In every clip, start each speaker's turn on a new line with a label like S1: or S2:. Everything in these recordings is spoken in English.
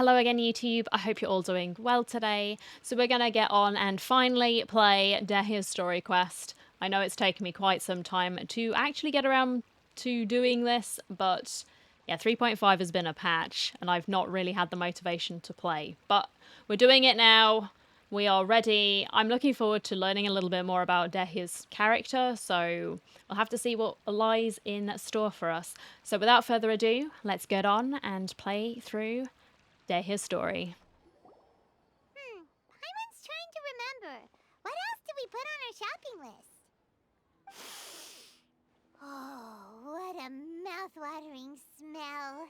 S1: Hello again, YouTube. I hope you're all doing well today. So we're going to get on and finally play Dehya's story quest. I know it's taken me quite some time to actually get around to doing this, but yeah, 3.5 has been a patch and I've not really had the motivation to play. But we're doing it now. We are ready. I'm looking forward to learning a little bit more about Dehya's character, so we'll have to see what lies in store for us. So without further ado, let's get on and play through Dehya's story.
S2: Paimon's trying to remember. What else did we put on our shopping list? Oh, what a mouth-watering smell.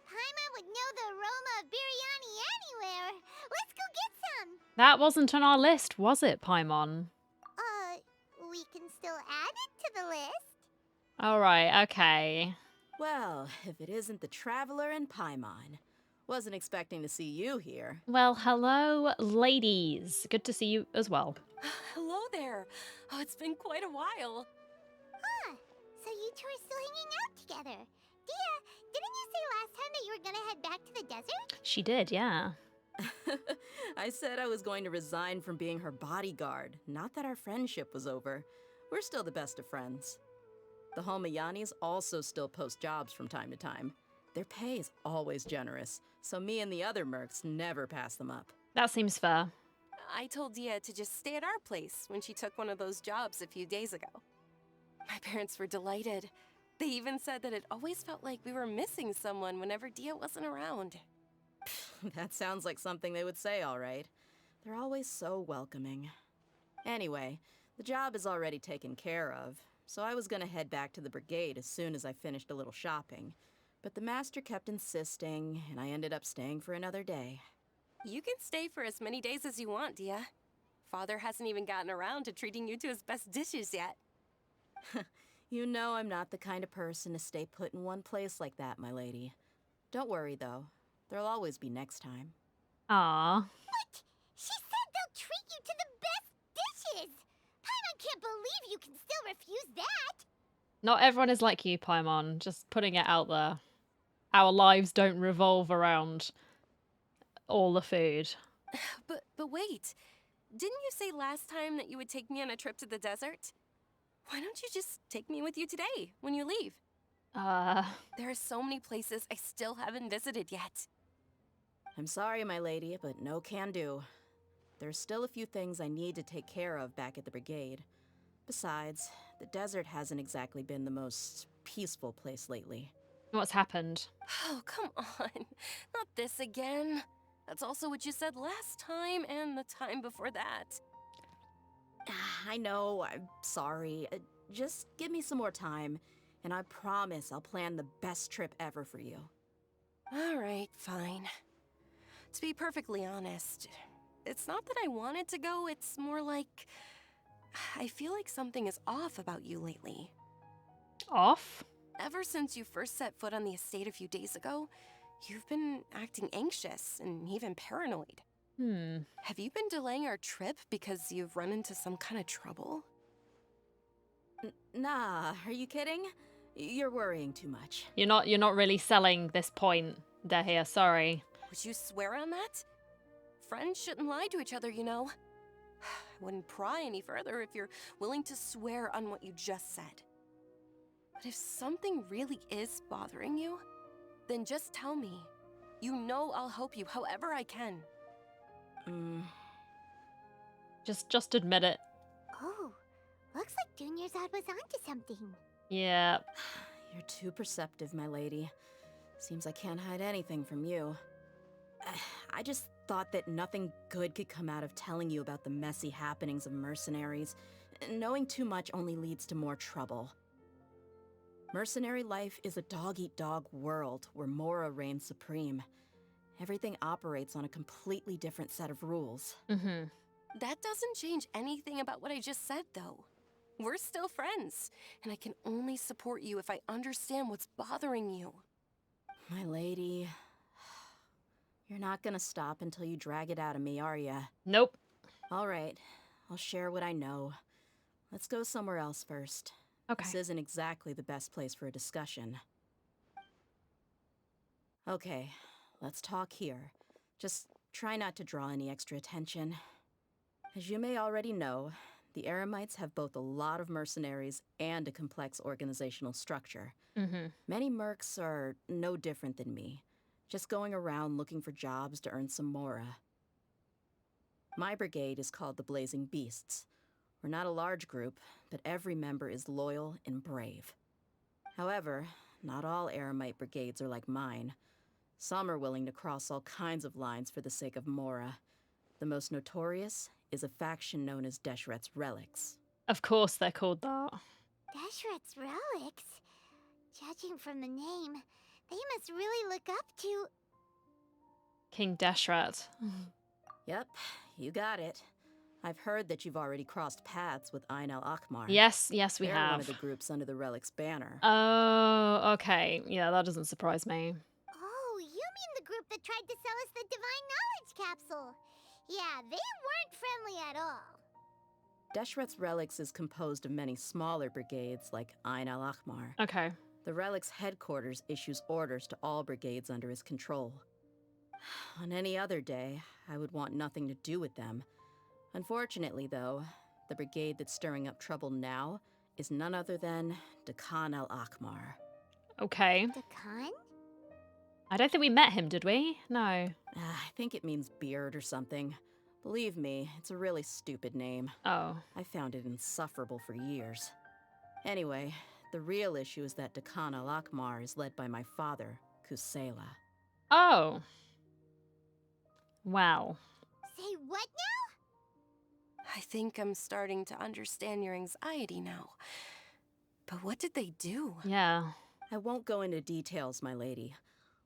S2: Paimon would know the aroma of biryani anywhere. Let's go get some.
S1: That wasn't on our list, was it, Paimon?
S2: We can still add it to the list.
S1: Alright, okay.
S3: Well, if it isn't the Traveler and Paimon. Wasn't expecting to see you here.
S1: Well, hello, ladies. Good to see you as well.
S4: Hello there. Oh, it's been quite a while.
S2: So you two are still hanging out together. Dehya, didn't you say last time that you were gonna head back to the desert?
S1: She did, yeah.
S3: I said I was going to resign from being her bodyguard, not that our friendship was over. We're still the best of friends. The Holmayanis also still post jobs from time to time. Their pay is always generous, so me and the other mercs never pass them up.
S1: That seems fair.
S4: I told Dehya to just stay at our place when she took one of those jobs a few days ago. My parents were delighted. They even said that it always felt like we were missing someone whenever Dehya wasn't around.
S3: That sounds like something they would say, all right. They're always so welcoming. Anyway, the job is already taken care of, so I was gonna head back to the brigade as soon as I finished a little shopping. But the master kept insisting, and I ended up staying for another day.
S4: You can stay for as many days as you want, Dehya. Father hasn't even gotten around to treating you to his best dishes yet.
S3: You know I'm not the kind of person to stay put in one place like that, my lady. Don't worry, though. There'll always be next time.
S1: Ah.
S2: What? She said they'll treat you to the best dishes. Paimon can't believe you can still refuse that.
S1: Not everyone is like you, Paimon. Just putting it out there. Our lives don't revolve around all the food.
S4: But wait. Didn't you say last time that you would take me on a trip to the desert? Why don't you just take me with you today, when you leave? There are so many places I still haven't visited yet.
S3: I'm sorry, my lady, but no can do. There's still a few things I need to take care of back at the brigade. Besides, the desert hasn't exactly been the most peaceful place lately.
S1: What's happened?
S4: Oh, come on. Not this again. That's also what you said last time and the time before that.
S3: I know, I'm sorry. Just give me some more time, and I promise I'll plan the best trip ever for you.
S4: All right, fine. To be perfectly honest, it's not that I wanted to go, it's more like I feel like something is off about you lately.
S1: Off?
S4: Ever since you first set foot on the estate a few days ago, you've been acting anxious and even paranoid. Have you been delaying our trip because you've run into some kind of trouble?
S3: Nah, are you kidding? You're worrying too much.
S1: You're not really selling this point, Dehya, sorry.
S4: Would you swear on that? Friends shouldn't lie to each other, you know. I wouldn't pry any further if you're willing to swear on what you just said. But if something really is bothering you, then just tell me. You know I'll help you however I can.
S1: Just admit it.
S2: Oh, looks like Dunyarzad was onto something.
S1: Yeah.
S3: You're too perceptive, my lady. Seems I can't hide anything from you. I just thought that nothing good could come out of telling you about the messy happenings of mercenaries. Knowing too much only leads to more trouble. Mercenary life is a dog-eat-dog world where Mora reigns supreme. Everything operates on a completely different set of rules.
S4: That doesn't change anything about what I just said, though. We're still friends, and I can only support you if I understand what's bothering you.
S3: My lady, you're not gonna stop until you drag it out of me, are ya?
S1: Nope.
S3: All right, I'll share what I know. Let's go somewhere else first.
S1: Okay.
S3: This isn't exactly the best place for a discussion. Okay, let's talk here. Just try not to draw any extra attention. As you may already know, the Eremites have both a lot of mercenaries and a complex organizational structure.
S1: Mm-hmm.
S3: Many mercs are no different than me, just going around looking for jobs to earn some mora. My brigade is called the Blazing Beasts. We're not a large group, but every member is loyal and brave. However, not all Eremite brigades are like mine. Some are willing to cross all kinds of lines for the sake of mora. The most notorious is a faction known as Deshret's Relics.
S1: Of course they're called that.
S2: Deshret's relics? Judging from the name, they must really look up to...
S1: King Deshret.
S3: Yep, you got it. I've heard that you've already crossed paths with Ain al-Akmar.
S1: Yes, we
S3: They're
S1: have.
S3: one of the groups under the Relic's banner.
S1: Oh, okay. Yeah, that doesn't surprise me.
S2: Oh, you mean the group that tried to sell us the Divine Knowledge Capsule? Yeah, they weren't friendly at all.
S3: Deshret's Relics is composed of many smaller brigades like Ain al-Akmar.
S1: Okay.
S3: The Relic's headquarters issues orders to all brigades under his control. On any other day, I would want nothing to do with them. Unfortunately, though, the brigade that's stirring up trouble now is none other than Dekan al-Akmar.
S1: Okay.
S2: The Khan?
S1: I don't think we met him, did we? No.
S3: I think it means beard or something. Believe me, it's a really stupid name.
S1: Oh.
S3: I found it insufferable for years. Anyway, the real issue is that Dekan al-Akmar is led by my father, Kusela.
S1: Oh. Wow.
S2: Say what now?
S4: I think I'm starting to understand your anxiety now. But what did they do?
S1: Yeah.
S3: I won't go into details, my lady,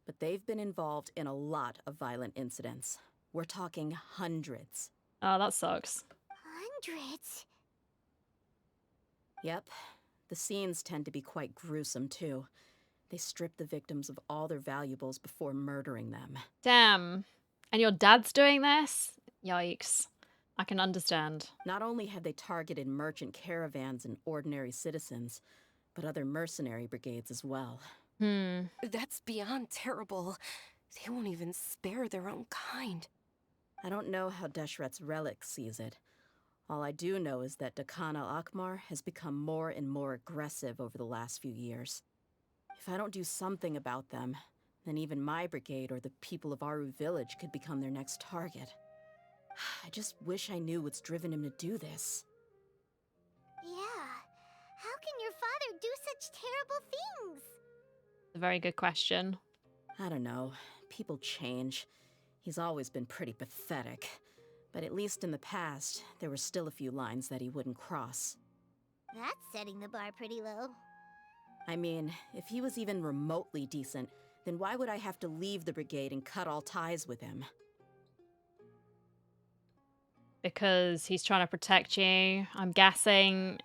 S3: but they've been involved in a lot of violent incidents. We're talking hundreds.
S1: Oh, that sucks.
S2: Hundreds?
S3: Yep. The scenes tend to be quite gruesome, too. They strip the victims of all their valuables before murdering them.
S1: Damn. And your dad's doing this? Yikes. I can understand.
S3: Not only have they targeted merchant caravans and ordinary citizens, but other mercenary brigades as well.
S4: That's beyond terrible. They won't even spare their own kind.
S3: I don't know how Deshret's Relic sees it. All I do know is that Dekan al-Akmar has become more and more aggressive over the last few years. If I don't do something about them, then even my brigade or the people of Aru village could become their next target. I just wish I knew what's driven him to do this.
S2: Yeah. How can your father do such terrible things?
S1: A very good question.
S3: I don't know. People change. He's always been pretty pathetic. But at least in the past, there were still a few lines that he wouldn't cross.
S2: That's setting the bar pretty low.
S3: I mean, if he was even remotely decent, then why would I have to leave the brigade and cut all ties with him?
S1: Because he's trying to protect you. I'm guessing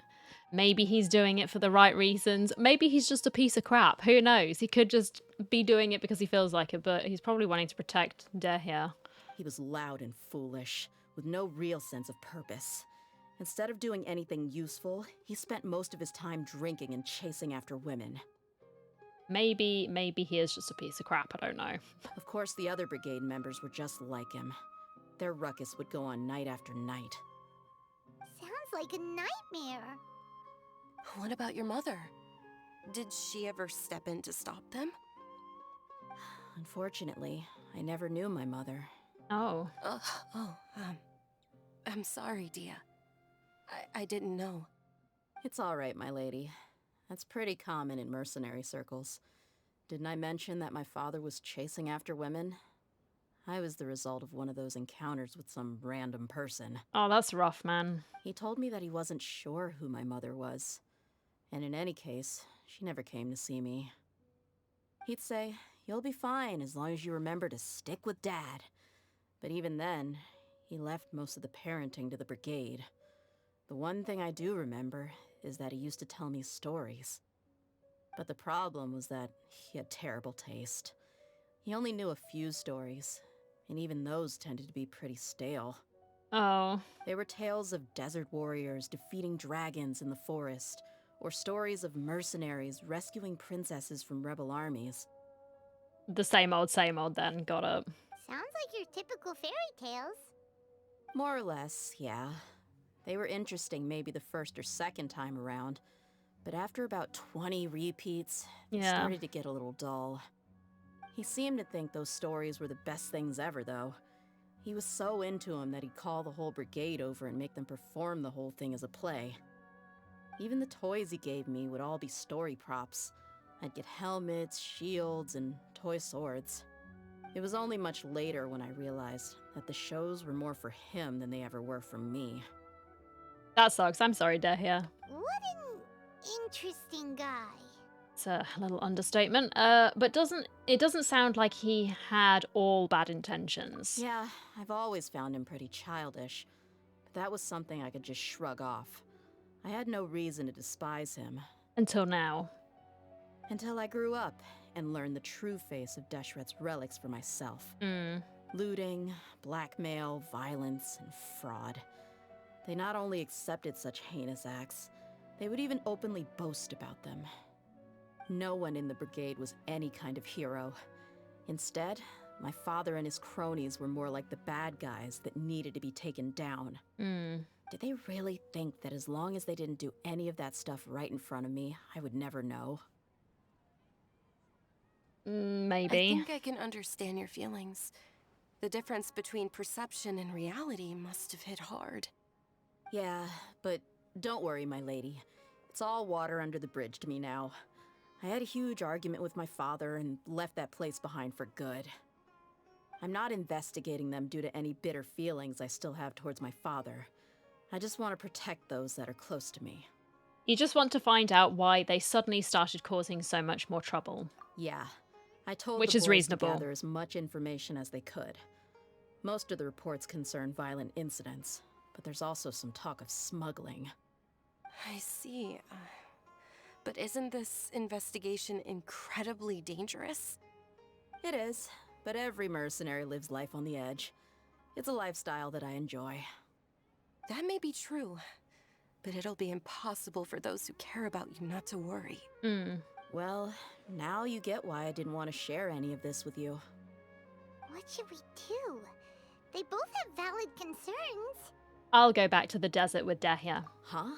S1: maybe he's doing it for the right reasons. Maybe he's just a piece of crap. Who knows? He could just be doing it because he feels like it, but he's probably wanting to protect Dehya.
S3: He was loud and foolish, with no real sense of purpose. Instead of doing anything useful, he spent most of his time drinking and chasing after women.
S1: Maybe he is just a piece of crap. I don't know.
S3: Of course, the other brigade members were just like him. Their ruckus would go on night after night.
S2: Sounds like a nightmare.
S4: What about your mother? Did she ever step in to stop them?
S3: Unfortunately, I never knew my mother.
S1: Oh.
S4: I'm sorry, Dehya. I didn't know.
S3: It's all right, my lady. That's pretty common in mercenary circles. Didn't I mention that my father was chasing after women? I was the result of one of those encounters with some random person.
S1: Oh, that's rough, man.
S3: He told me that he wasn't sure who my mother was. And in any case, she never came to see me. He'd say, "You'll be fine as long as you remember to stick with Dad." But even then, he left most of the parenting to the brigade. The one thing I do remember is that he used to tell me stories. But the problem was that he had terrible taste. He only knew a few stories, and even those tended to be pretty stale.
S1: Oh.
S3: They were tales of desert warriors defeating dragons in the forest, or stories of mercenaries rescuing princesses from rebel armies.
S1: The same old then. Got it.
S2: Sounds like your typical fairy tales.
S3: More or less, yeah. They were interesting maybe the first or second time around, but after about 20 repeats, they
S1: Yeah.
S3: started to get a little dull. He seemed to think those stories were the best things ever, though. He was so into them that he'd call the whole brigade over and make them perform the whole thing as a play. Even the toys he gave me would all be story props. I'd get helmets, shields, and toy swords. It was only much later when I realized that the shows were more for him than they ever were for me.
S1: That sucks. I'm sorry, Dehya.
S2: What an interesting guy.
S1: It's a little understatement. But it doesn't sound like he had all bad intentions.
S3: Yeah, I've always found him pretty childish, but that was something I could just shrug off. I had no reason to despise him.
S1: Until now.
S3: Until I grew up and learned the true face of Deshret's relics for myself.
S1: Mm.
S3: Looting, blackmail, violence, and fraud. They not only accepted such heinous acts, they would even openly boast about them. No one in the brigade was any kind of hero. Instead, my father and his cronies were more like the bad guys that needed to be taken down.
S1: Mm.
S3: Did they really think that as long as they didn't do any of that stuff right in front of me, I would never know?
S1: Maybe.
S4: I think I can understand your feelings. The difference between perception and reality must have hit hard.
S3: Yeah, but don't worry, my lady. It's all water under the bridge to me now. I had a huge argument with my father and left that place behind for good. I'm not investigating them due to any bitter feelings I still have towards my father. I just want to protect those that are close to me.
S1: You just want to find out why they suddenly started causing so much more trouble.
S3: Yeah, I told
S1: Which
S3: the
S1: is
S3: boys
S1: reasonable.
S3: to gather as much information as they could. Most of the reports concern violent incidents, but there's also some talk of smuggling.
S4: I see. But isn't this investigation incredibly dangerous?
S3: It is, but every mercenary lives life on the edge. It's a lifestyle that I enjoy.
S4: That may be true, but it'll be impossible for those who care about you not to worry.
S1: Mm.
S3: Well, now you get why I didn't want to share any of this with you.
S2: What should we do? They both have valid concerns.
S1: I'll go back to the desert with Dehya.
S3: Huh?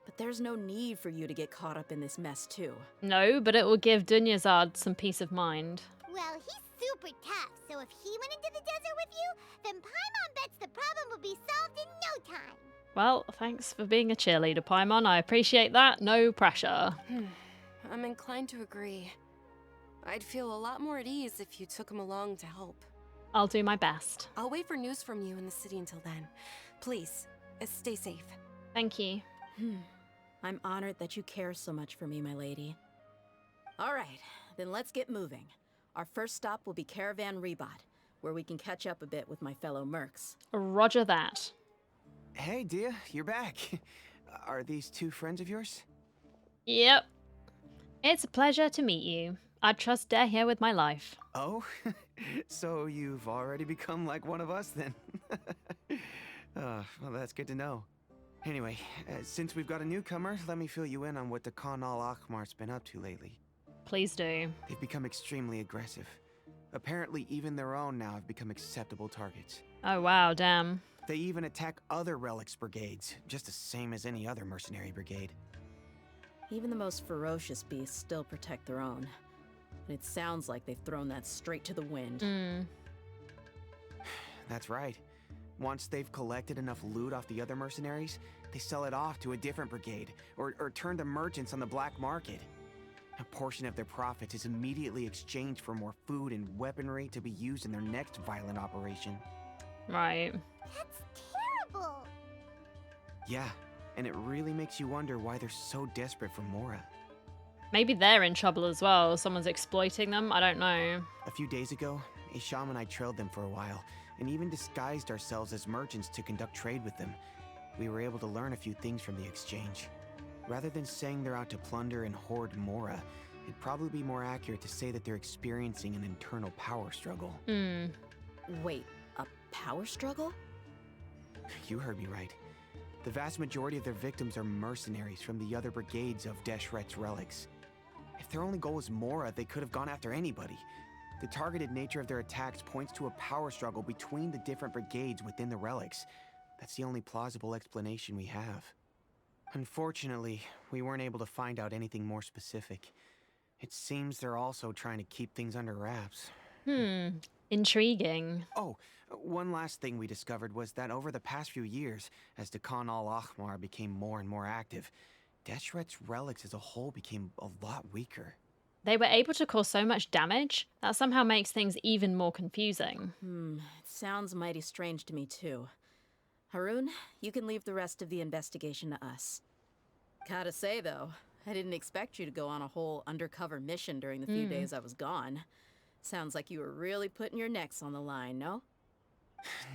S3: But there's no need for you to get caught up in this mess, too.
S1: No, but it will give Dunyazad some peace of mind.
S2: Well, he's super tough, so if he went into the desert with you, then Paimon bets the problem would be solved in no time.
S1: Well, thanks for being a cheerleader, Paimon. I appreciate that. No pressure.
S4: I'm inclined to agree. I'd feel a lot more at ease if you took him along to help.
S1: I'll do my best.
S4: I'll wait for news from you in the city until then. Please, stay safe.
S1: Thank you.
S3: I'm honored that you care so much for me, my lady. All right, then let's get moving. Our first stop will be Caravan Rebot, where we can catch up a bit with my fellow mercs.
S1: Roger that.
S5: Hey, Dehya, you're back. Are these two friends of yours?
S1: Yep. It's a pleasure to meet you. I'd trust Dehya with my life.
S5: Oh, so you've already become like one of us then? Well, that's good to know. Anyway, since we've got a newcomer, let me fill you in on what the Khan al-Akhmar's been up to lately.
S1: Please do.
S5: They've become extremely aggressive. Apparently, even their own now have become acceptable targets.
S1: Oh wow, damn.
S5: They even attack other relics brigades, just the same as any other mercenary brigade.
S3: Even the most ferocious beasts still protect their own. And it sounds like they've thrown that straight to the wind.
S5: That's right. Once they've collected enough loot off the other mercenaries, they sell it off to a different brigade, or turn to merchants on the black market. A portion of their profits is immediately exchanged for more food and weaponry to be used in their next violent operation.
S1: Right.
S2: That's terrible.
S5: Yeah, and it really makes you wonder why they're so desperate for Mora.
S1: Maybe they're in trouble as well. Someone's exploiting them. I don't know.
S5: A few days ago, Isham and I trailed them for a while, and even disguised ourselves as merchants to conduct trade with them. We were able to learn a few things from the exchange. Rather than saying they're out to plunder and hoard Mora, it'd probably be more accurate to say that they're experiencing an internal power struggle.
S3: Wait, a power struggle?
S5: You heard me right. The vast majority of their victims are mercenaries from the other brigades of Deshret's relics. If their only goal is Mora, they could have gone after anybody. The targeted nature of their attacks points to a power struggle between the different brigades within the relics. That's the only plausible explanation we have. Unfortunately, we weren't able to find out anything more specific. It seems they're also trying to keep things under wraps.
S1: Intriguing.
S5: Oh, one last thing we discovered was that over the past few years, as Dakan al-Ahmar became more and more active, Deshret's relics as a whole became a lot weaker.
S1: They were able to cause so much damage that somehow makes things even more confusing.
S3: It sounds mighty strange to me, too. Harun, you can leave the rest of the investigation to us. Gotta say, though, I didn't expect you to go on a whole undercover mission during the few days I was gone. Sounds like you were really putting your necks on the line, no?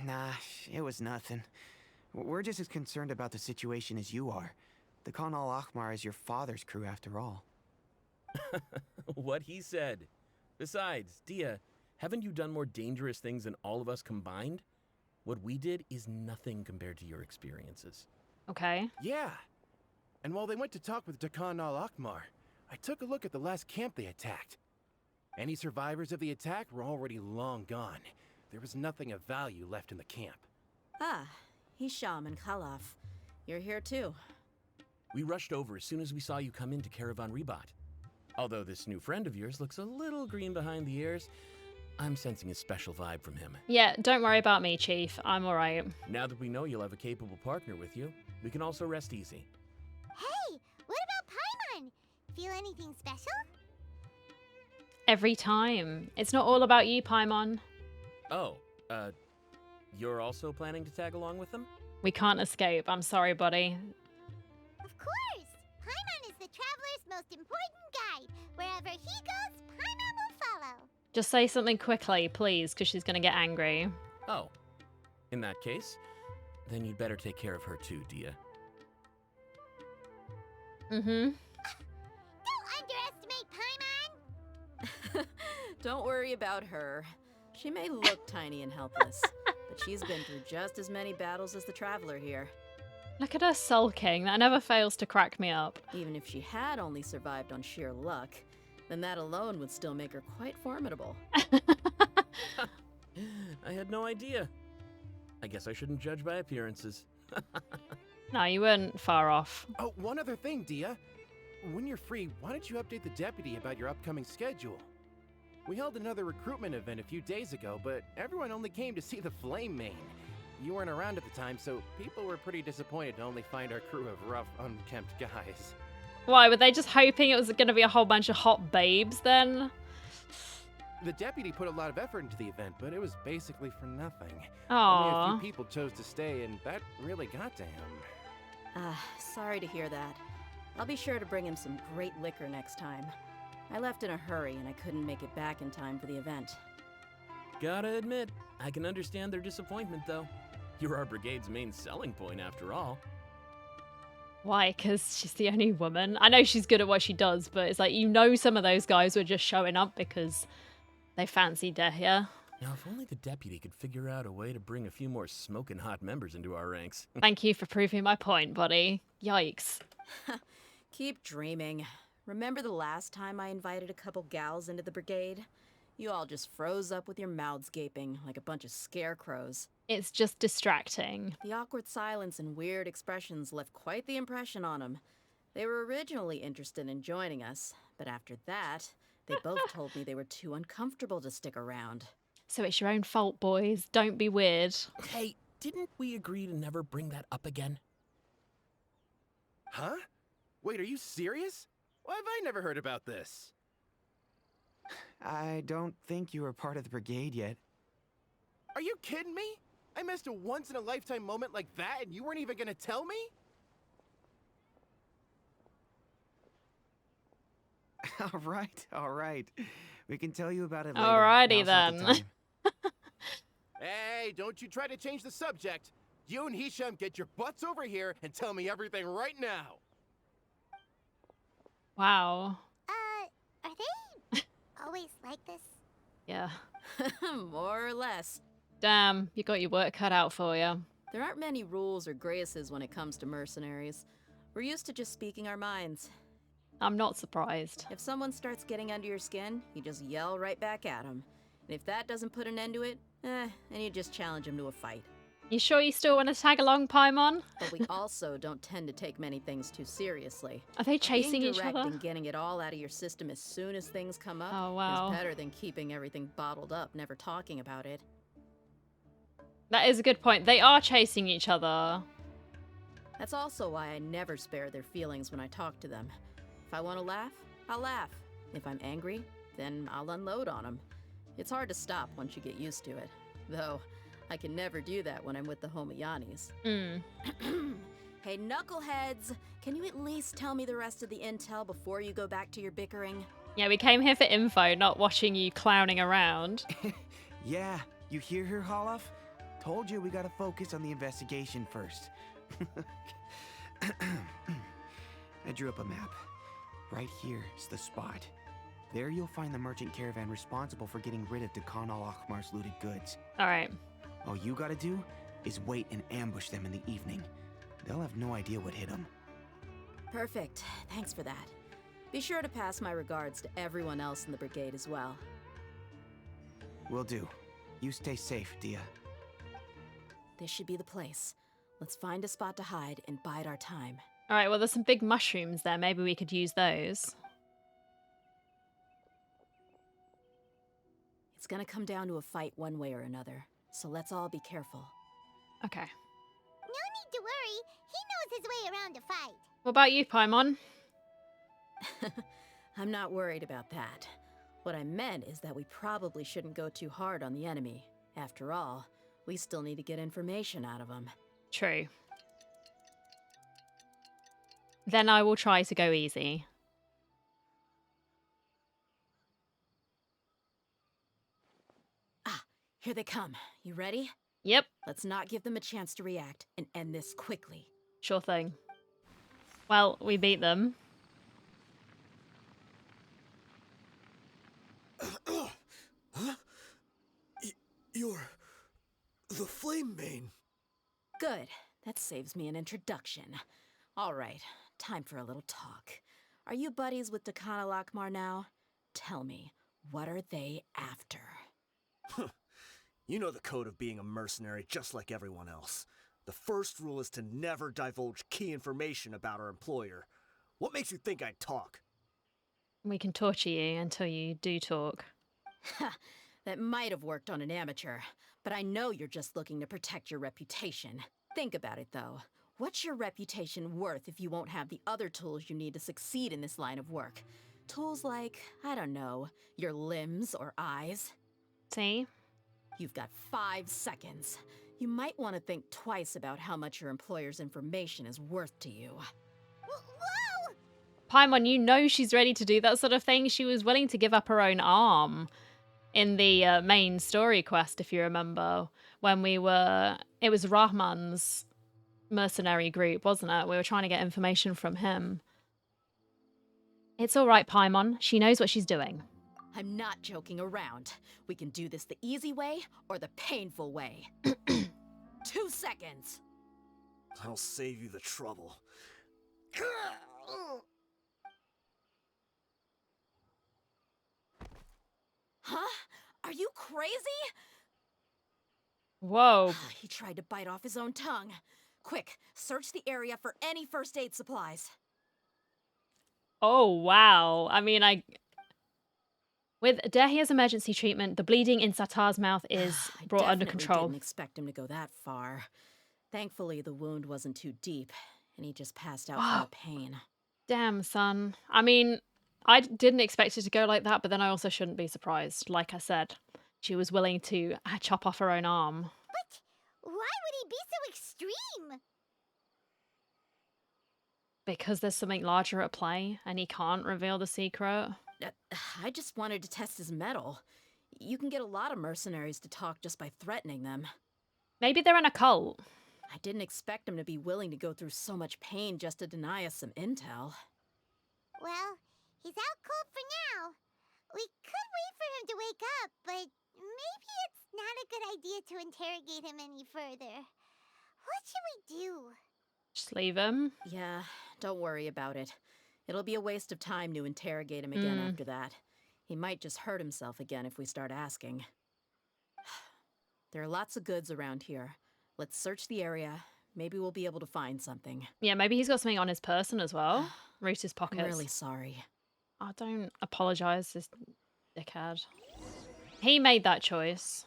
S5: Nah, it was nothing. We're just as concerned about the situation as you are. The Khan al-Ahmar is your father's crew after all.
S6: What he said. Besides, Dehya, haven't you done more dangerous things than all of us combined? What we did is nothing compared to your experiences.
S1: Okay.
S7: Yeah. And while they went to talk with Dakan al-Ahmar, I took a look at the last camp they attacked. Any survivors of the attack were already long gone. There was nothing of value left in the camp.
S3: Ah, Hisham and Khalaf. You're here too.
S6: We rushed over as soon as we saw you come into Caravan Rebot. Although this new friend of yours looks a little green behind the ears, I'm sensing a special vibe from him.
S1: Yeah, don't worry about me, Chief. I'm alright.
S6: Now that we know you'll have a capable partner with you, we can also rest easy.
S2: Hey, what about Paimon? Feel anything special?
S1: Every time. It's not all about you, Paimon.
S6: Oh, you're also planning to tag along with them?
S1: We can't escape. I'm sorry, buddy.
S2: Of course! Paimon is the traveler's most important guide. Wherever he goes, Paimon will follow.
S1: Just say something quickly, please, because she's going to get angry.
S6: Oh. In that case, then you'd better take care of her too, Dehya.
S1: Mm-hmm.
S2: Don't underestimate Paimon!
S3: Don't worry about her. She may look tiny and helpless, but she's been through just as many battles as the traveler here.
S1: Look at her sulking. That never fails to crack me up.
S3: Even if she had only survived on sheer luck, then that alone would still make her quite formidable.
S6: I had no idea. I guess I shouldn't judge by appearances.
S1: No, you weren't far off.
S7: Oh, one other thing, Dehya. When you're free, why don't you update the deputy about your upcoming schedule? We held another recruitment event a few days ago, but everyone only came to see the Flame Main. You weren't around at the time, so people were pretty disappointed to only find our crew of rough, unkempt guys.
S1: Why, were they just hoping it was going to be a whole bunch of hot babes then?
S7: The deputy put a lot of effort into the event, but it was basically for nothing. Only a
S1: Aww.
S7: few people chose to stay, and that really got to him.
S3: Sorry to hear that. I'll be sure to bring him some great liquor next time. I left in a hurry and I couldn't make it back in time for the event.
S6: Gotta admit, I can understand their disappointment though. You're our brigade's main selling point after all.
S1: Why? Because she's the only woman? I know she's good at what she does, but it's like, you know, some of those guys were just showing up because they fancy Dehya.
S6: Now, if only the deputy could figure out a way to bring a few more smoking hot members into our ranks.
S1: Thank you for proving my point, buddy. Yikes.
S3: Keep dreaming. Remember the last time I invited a couple gals into the brigade? You all just froze up with your mouths gaping like a bunch of scarecrows.
S1: It's just distracting.
S3: The awkward silence and weird expressions left quite the impression on them. They were originally interested in joining us, but after that, they both told me they were too uncomfortable to stick around.
S1: So it's your own fault, boys. Don't be weird.
S6: Hey, didn't we agree to never bring that up again?
S7: Huh? Wait, are you serious? Why have I never heard about this?
S5: I don't think you were part of the brigade yet.
S7: Are you kidding me? I missed a once-in-a-lifetime moment like that and you weren't even gonna tell me?
S5: All right. We can tell you about it later.
S1: Alrighty
S5: Now's not the
S1: then.
S5: time.
S7: Hey, don't you try to change the subject. You and Hisham get your butts over here and tell me everything right now.
S1: Wow.
S2: Are they always like this?
S1: Yeah.
S3: More or less.
S1: Damn, you got your work cut out for you.
S3: There aren't many rules or graces when it comes to mercenaries. We're used to just speaking our minds.
S1: I'm not surprised.
S3: If someone starts getting under your skin, you just yell right back at them. And if that doesn't put an end to it, then you just challenge him to a fight.
S1: You sure you still want to tag along, Paimon?
S3: But we also don't tend to take many things too seriously.
S1: Are they chasing
S3: Being
S1: each
S3: direct
S1: other?
S3: and getting it all out of your system as soon as things come up
S1: Oh, wow.
S3: is better than keeping everything bottled up, never talking about it.
S1: That is a good point. They are chasing each other.
S3: That's also why I never spare their feelings when I talk to them. If I want to laugh, I'll laugh. If I'm angry, then I'll unload on them. It's hard to stop once you get used to it. Though, I can never do that when I'm with the Homayanis. Hey, knuckleheads! Can you at least tell me the rest of the intel before you go back to your bickering?
S1: Yeah, we came here for info, not watching you clowning around.
S5: Yeah, you hear her, Holloff? Told you we gotta focus on the investigation first. I drew up a map. Right here is the spot. There you'll find the merchant caravan responsible for getting rid of Dakan al-Akhmar's looted goods.
S1: Alright.
S5: All you gotta do is wait and ambush them in the evening. They'll have no idea what hit them.
S3: Perfect. Thanks for that. Be sure to pass my regards to everyone else in the brigade as well.
S5: Will do. You stay safe, Dehya.
S3: This should be the place. Let's find a spot to hide and bide our time.
S1: Alright, well, there's some big mushrooms there. Maybe we could use those.
S3: It's gonna come down to a fight one way or another, so let's all be careful.
S1: Okay.
S2: No need to worry. He knows his way around a fight.
S1: What about you, Paimon?
S3: I'm not worried about that. What I meant is that we probably shouldn't go too hard on the enemy. After all, we still need to get information out of them.
S1: True. Then I will try to go easy.
S3: Ah, here they come. You ready?
S1: Yep,
S3: Let's not give them a chance to react and end this quickly.
S1: sure thing. Well, we beat them.
S8: You're the Flame Mane.
S3: Good. That saves me an introduction. All right, time for a little talk. Are you buddies with Dakan al-Akhmar now? Tell me, what are they after?
S8: You know the code of being a mercenary just like everyone else. The first rule is to never divulge key information about our employer. What makes you think I'd talk?
S1: We can torture you until you do talk.
S3: That might have worked on an amateur, but I know you're just looking to protect your reputation. Think about it, though. What's your reputation worth if you won't have the other tools you need to succeed in this line of work? Tools like, I don't know, your limbs or eyes?
S1: See?
S3: You've got 5 seconds. You might want to think twice about how much your employer's information is worth to you.
S2: Whoa!
S1: Paimon, you know she's ready to do that sort of thing. She was willing to give up her own arm in the main story quest, if you remember, when we were... It was Rahman's mercenary group, wasn't it? We were trying to get information from him. It's all right, Paimon. She knows what she's doing.
S3: I'm not joking around. We can do this the easy way or the painful way. 2 seconds.
S8: I'll save you the trouble.
S3: Huh? Are you crazy?
S1: Whoa.
S3: He tried to bite off his own tongue. Quick, search the area for any first aid supplies.
S1: Oh, wow. I mean, With Dehya's emergency treatment, the bleeding in Satar's mouth is
S3: I
S1: brought under
S3: definitely
S1: control.
S3: didn't expect him to go that far. Thankfully, the wound wasn't too deep, and he just passed out from the pain.
S1: Damn, son. I mean, I didn't expect it to go like that, but then I also shouldn't be surprised. Like I said, she was willing to chop off her own arm.
S2: But why would he be so extreme?
S1: Because there's something larger at play, and he can't reveal the secret.
S3: I just wanted to test his mettle. You can get a lot of mercenaries to talk just by threatening them.
S1: Maybe they're in a cult.
S3: I didn't expect him to be willing to go through so much pain just to deny us some intel.
S2: Well, he's out cold for now. We could wait for him to wake up, but maybe it's not a good idea to interrogate him any further. What should we do?
S1: Just leave him.
S3: Yeah, don't worry about it. It'll be a waste of time to interrogate him again after that. He might just hurt himself again if we start asking. There are lots of goods around here. Let's search the area. Maybe we'll be able to find something.
S1: Yeah, maybe he's got something on his person as well. Reese's
S3: I'm
S1: pockets.
S3: really sorry.
S1: Oh, don't apologise, this dickhead. He made that choice.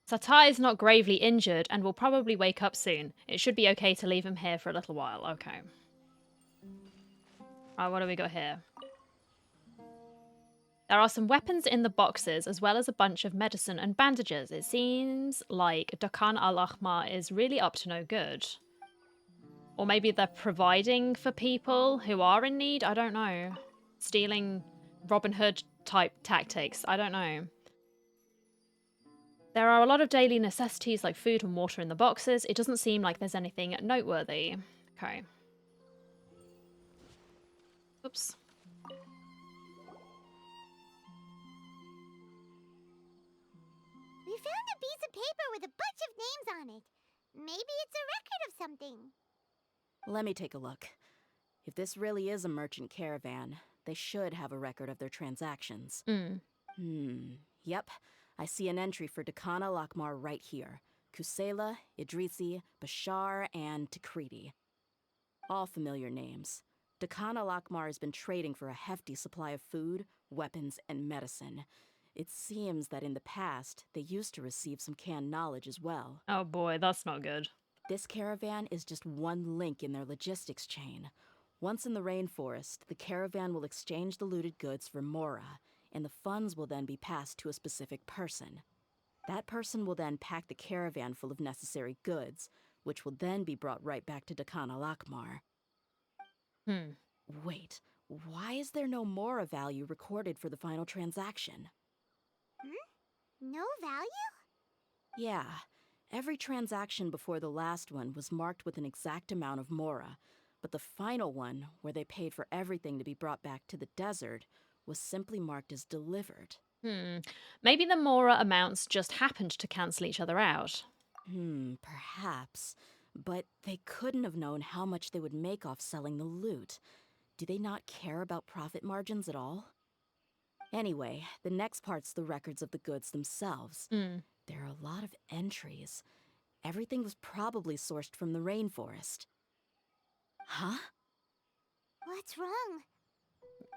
S1: Satai is not gravely injured and will probably wake up soon. It should be okay to leave him here for a little while. Okay. Right, what do we got here? There are some weapons in the boxes, as well as a bunch of medicine and bandages. It seems like Dakan al-Ahmar is really up to no good. Or maybe they're providing for people who are in need? I don't know. Stealing Robin Hood type tactics? I don't know. There are a lot of daily necessities like food and water in the boxes. It doesn't seem like there's anything noteworthy. Okay. Oops.
S2: We found a piece of paper with a bunch of names on it. Maybe it's a record of something.
S3: Let me take a look. If this really is a merchant caravan, they should have a record of their transactions. Yep. I see an entry for Dakan al-Akmar right here. Kusela, Idrisi, Bashar, and Takriti. All familiar names. Dakan al-Akmar has been trading for a hefty supply of food, weapons, and medicine. It seems that in the past, they used to receive some canned knowledge as well.
S1: Oh boy, that's not good.
S3: This caravan is just one link in their logistics chain. Once in the rainforest, the caravan will exchange the looted goods for Mora, and the funds will then be passed to a specific person. That person will then pack the caravan full of necessary goods, which will then be brought right back to Dakan al-Akmar. Wait, why is there no Mora value recorded for the final transaction?
S2: No value?
S3: Yeah, every transaction before the last one was marked with an exact amount of Mora, but the final one, where they paid for everything to be brought back to the desert, was simply marked as delivered.
S1: Maybe the Mora amounts just happened to cancel each other out.
S3: Perhaps. But they couldn't have known how much they would make off selling the loot. Do they not care about profit margins at all? Anyway, the next part's the records of the goods themselves. There are a lot of entries. Everything was probably sourced from the rainforest. Huh?
S2: What's wrong?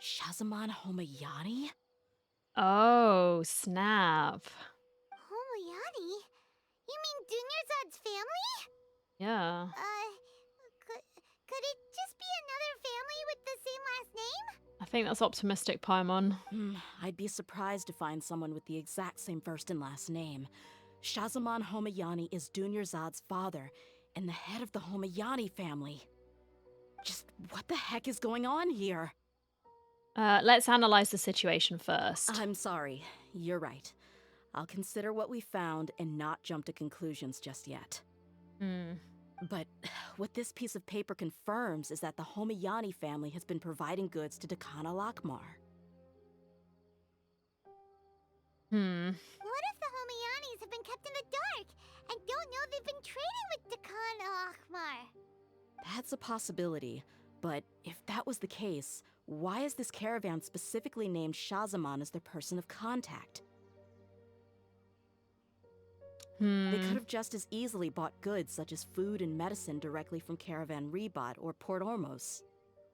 S3: Shazamon Homayani?
S1: Oh, snap.
S2: Homoyani? You mean Dunyarzad's family?
S1: Yeah.
S2: Could it just be another family with the same last name?
S1: I think that's optimistic, Paimon.
S3: I'd be surprised to find someone with the exact same first and last name. Shazamon Homayani is Dunyarzad's father, and the head of the Homayani family. Just what the heck is going on here?
S1: Let's analyze the situation first.
S3: I'm sorry, you're right. I'll consider what we found and not jump to conclusions just yet. But what this piece of paper confirms is that the Homayani family has been providing goods to Dakan al-Akmar.
S2: What if the Homayanis have been kept in the dark and don't know they've been trading with Dakan al-Akmar?
S3: That's a possibility, but if that was the case, why is this caravan specifically named Shazamon as their person of contact? They could have just as easily bought goods such as food and medicine directly from Caravan Ribat or Port Ormos.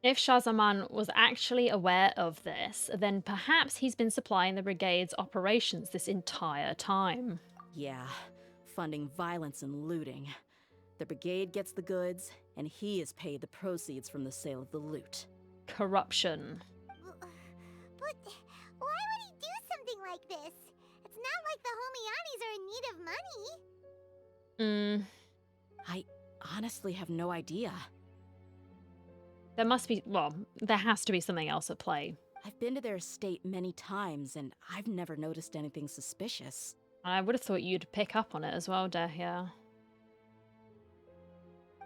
S1: If Shazamon was actually aware of this, then perhaps he's been supplying the brigade's operations this entire time.
S3: Yeah, funding violence and looting. The brigade gets the goods, and he is paid the proceeds from the sale of the loot.
S1: Corruption.
S2: But why would he do something like this? It's not like the Homayanis are in need of money.
S3: I honestly have no idea.
S1: There must be, well, there has to be something else at play.
S3: I've been to their estate many times, and I've never noticed anything suspicious.
S1: I would have thought you'd pick up on it as well, Dehya.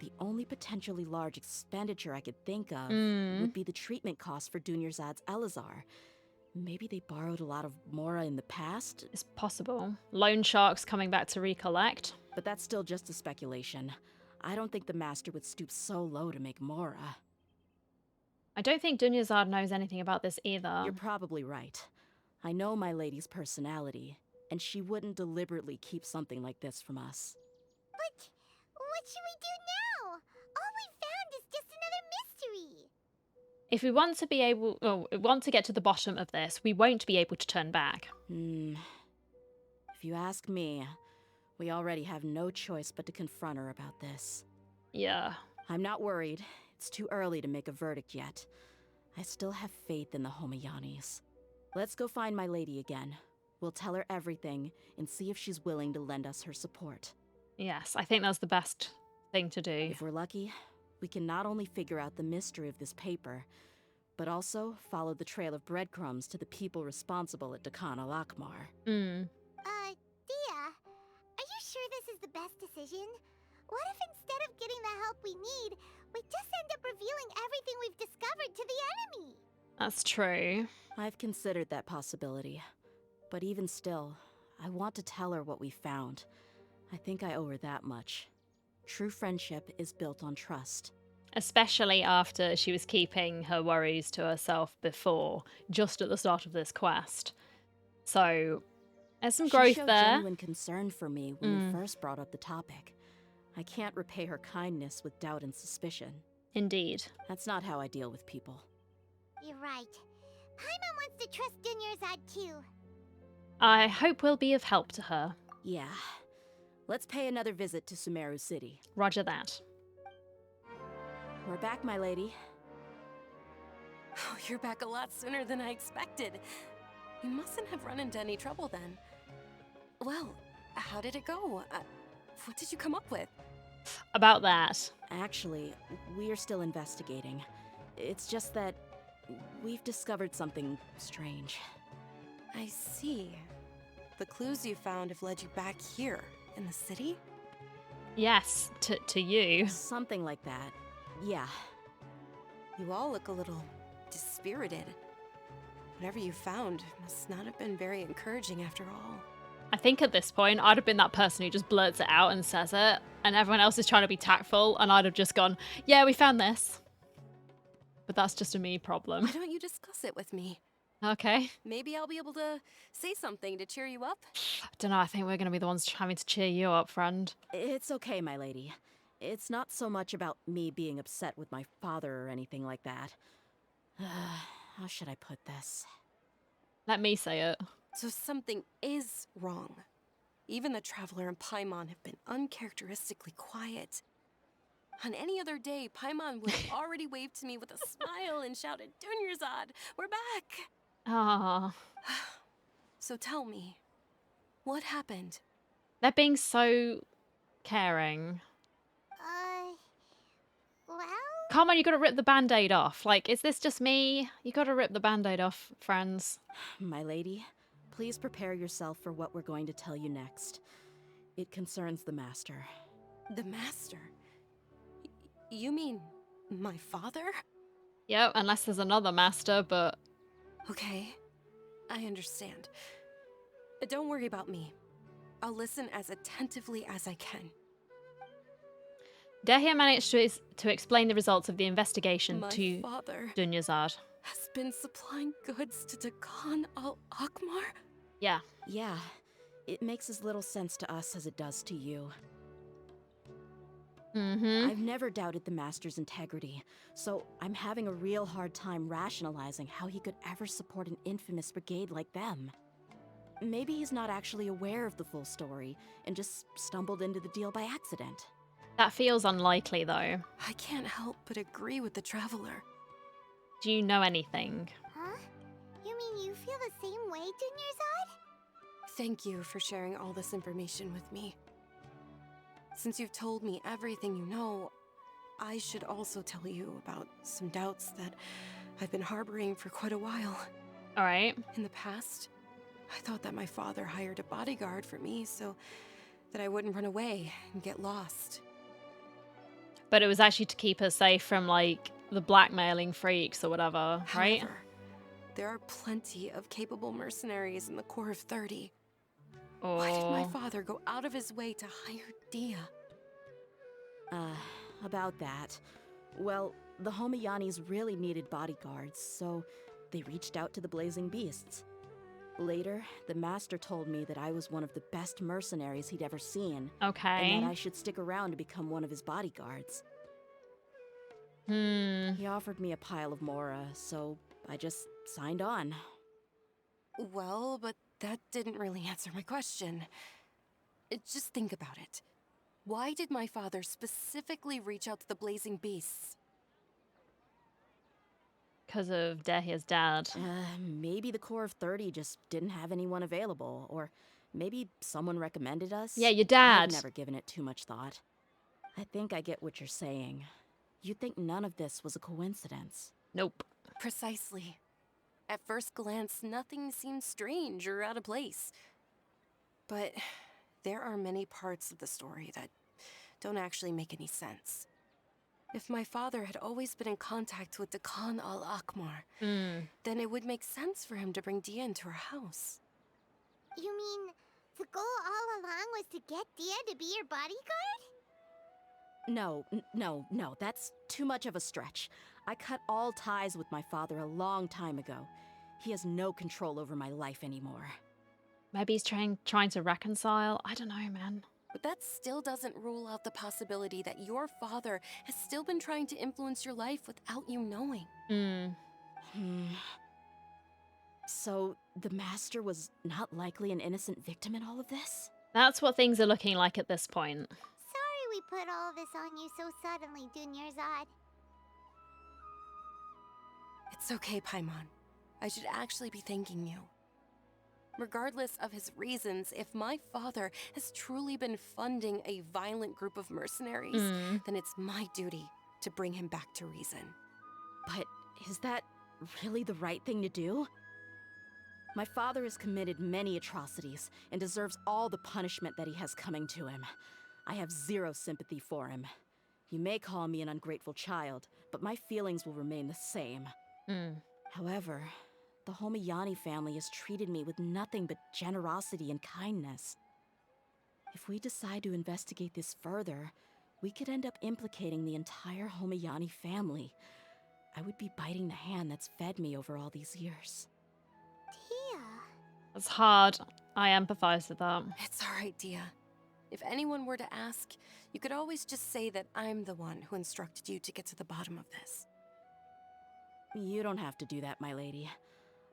S3: The only potentially large expenditure I could think of would be the treatment costs for Dunyarzad's Elazar. Maybe they borrowed a lot of Mora in the past?
S1: It's possible. Loan sharks coming back to recollect.
S3: But that's still just a speculation. I don't think the Master would stoop so low to make Mora.
S1: I don't think Dunyarzad knows anything about this either.
S3: You're probably right. I know my lady's personality. and she wouldn't deliberately keep something like this from us.
S2: But what should we do now? All we found is just another mystery.
S1: If we want to be able, well, want to get to the bottom of this, we won't be able to turn back.
S3: If you ask me, we already have no choice but to confront her about this.
S1: Yeah.
S3: I'm not worried. It's too early to make a verdict yet. I still have faith in the Homayanis. Let's go find my lady again. We'll tell her everything and see if she's willing to lend us her support.
S1: Yes, I think that's the best thing to do.
S3: If we're lucky, we can not only figure out the mystery of this paper, but also follow the trail of breadcrumbs to the people responsible at Dakan al-Akmar.
S2: Dehya, are you sure this is the best decision? What if instead of getting the help we need, we just end up revealing everything we've discovered to the enemy?
S1: That's true.
S3: I've considered that possibility. But even still, I want to tell her what we found. I think I owe her that much. True friendship is built on trust.
S1: Especially after she was keeping her worries to herself before, just at the start of this quest. So, there's some
S3: She
S1: growth
S3: showed
S1: there.
S3: genuine concern for me when we first brought up the topic. I can't repay her kindness with doubt and suspicion.
S1: Indeed.
S3: That's not how I deal with people.
S2: You're right. Paimon wants to trust Dunyarzad too.
S1: I hope we'll be of help to her.
S3: Yeah. Let's pay another visit to Sumeru City.
S1: Roger that.
S3: We're back, my lady.
S4: Oh, you're back a lot sooner than I expected. You mustn't have run into any trouble then. Well, how did it go? What did you come up with?
S1: About that.
S3: Actually, we are still investigating. It's just that we've discovered something strange.
S4: I see. The clues you found have led you back here, in the city?
S1: Yes, to you.
S3: Something like that. Yeah.
S4: You all look a little dispirited. Whatever you found must not have been very encouraging after all.
S1: I think at this point, I'd have been that person who just blurts it out and says it, and everyone else is trying to be tactful, and I'd have just gone, yeah, we found this. But that's just a me problem.
S4: Why don't you discuss it with me?
S1: Okay.
S4: Maybe I'll be able to say something to cheer you up.
S1: I don't know, I think we're going to be the ones having to cheer you up, friend.
S3: It's okay, my lady. It's not so much about me being upset with my father or anything like that. How should I put this?
S1: Let me say it.
S4: So something is wrong. Even the Traveler and Paimon have been uncharacteristically quiet. On any other day, Paimon would have already waved to me with a smile and shouted, Dunyarzad, we're back!
S1: Ah,
S4: So tell me, what happened?
S1: they're being so caring.
S2: Well,
S1: Come on, you gotta rip the band-aid off. Like, is this just me? You gotta rip the band-aid off, friends.
S3: My lady, please prepare yourself for what we're going to tell you next. It concerns the Master.
S4: The Master? You mean my father?
S1: Yep, unless there's another master, but
S4: Okay, I understand. Don't worry about me. I'll listen as attentively as I can.
S1: Dehya managed to explain the results of the investigation
S4: My
S1: to
S4: father
S1: Dunyarzad.
S4: has been supplying goods to Dakan al-Akmar?
S1: Yeah.
S3: Yeah, it makes as little sense to us as it does to you. I've never doubted the Master's integrity, so I'm having a real hard time rationalizing how he could ever support an infamous brigade like them. Maybe he's not actually aware of the full story and just stumbled into the deal by accident.
S1: That feels unlikely, though.
S4: I can't help but agree with the Traveler.
S1: Do you know anything?
S2: huh? You mean you feel the same way, Dunyarzad?
S4: Thank you for sharing all this information with me. Since you've told me everything you know, I should also tell you about some doubts that I've been harboring for quite a while.
S1: All right.
S4: In the past, I thought that my father hired a bodyguard for me so that I wouldn't run away and get lost.
S1: But it was actually to keep her safe from, like, the blackmailing freaks or whatever, right?
S4: However, there are plenty of capable mercenaries in the Corps of 30. Why did my
S1: Oh.
S4: father go out of his way to hire Dehya?
S3: About that. Well, the Homayanis really needed bodyguards, so they reached out to the Blazing Beasts. Later, the master told me that I was one of the best mercenaries he'd ever seen, and
S1: Okay.
S3: that I should stick around to become one of his bodyguards.
S1: Hmm.
S3: He offered me a pile of mora, so I just signed on.
S4: Well, but that didn't really answer my question. Just think about it. Why did my father specifically reach out to the Blazing Beasts?
S1: Because of Dehya's dad.
S3: Maybe the Corps of 30 just didn't have anyone available, or maybe someone recommended us.
S1: Yeah, your
S3: I've
S1: dad.
S3: never given it too much thought. I think I get what you're saying. You think none of this was a coincidence.
S1: Nope.
S4: Precisely. At first glance, nothing seems strange or out of place. But there are many parts of the story that don't actually make any sense. If my father had always been in contact with the Khan al-Akmar,
S1: Hmm.
S4: then it would make sense for him to bring Dehya into our house.
S2: You mean the goal all along was to get Dehya to be your bodyguard?
S3: No, that's too much of a stretch. I cut all ties with my father a long time ago. He has no control over my life anymore.
S1: Maybe he's trying to reconcile. I don't know, man.
S4: But that still doesn't rule out the possibility that your father has still been trying to influence your life without you knowing.
S1: Hmm.
S3: So, the Master was not likely an innocent victim in all of this?
S1: That's what things are looking like at this point.
S2: Sorry we put all of this on you so suddenly, Dunyarzad.
S4: It's okay, Paimon. I should actually be thanking you. Regardless of his reasons, if my father has truly been funding a violent group of mercenaries, then it's my duty to bring him back to reason.
S3: But is that really the right thing to do? My father has committed many atrocities and deserves all the punishment that he has coming to him. I have zero sympathy for him. You may call me an ungrateful child, but my feelings will remain the same. However, the Homayani family has treated me with nothing but generosity and kindness. If we decide to investigate this further, we could end up implicating the entire Homayani family. I would be biting the hand that's fed me over all these years.
S2: Dehya.
S1: It's hard. I empathize with that.
S4: It's alright, Dehya. If anyone were to ask, you could always just say that I'm the one who instructed you to get to the bottom of this.
S3: You don't have to do that, my lady.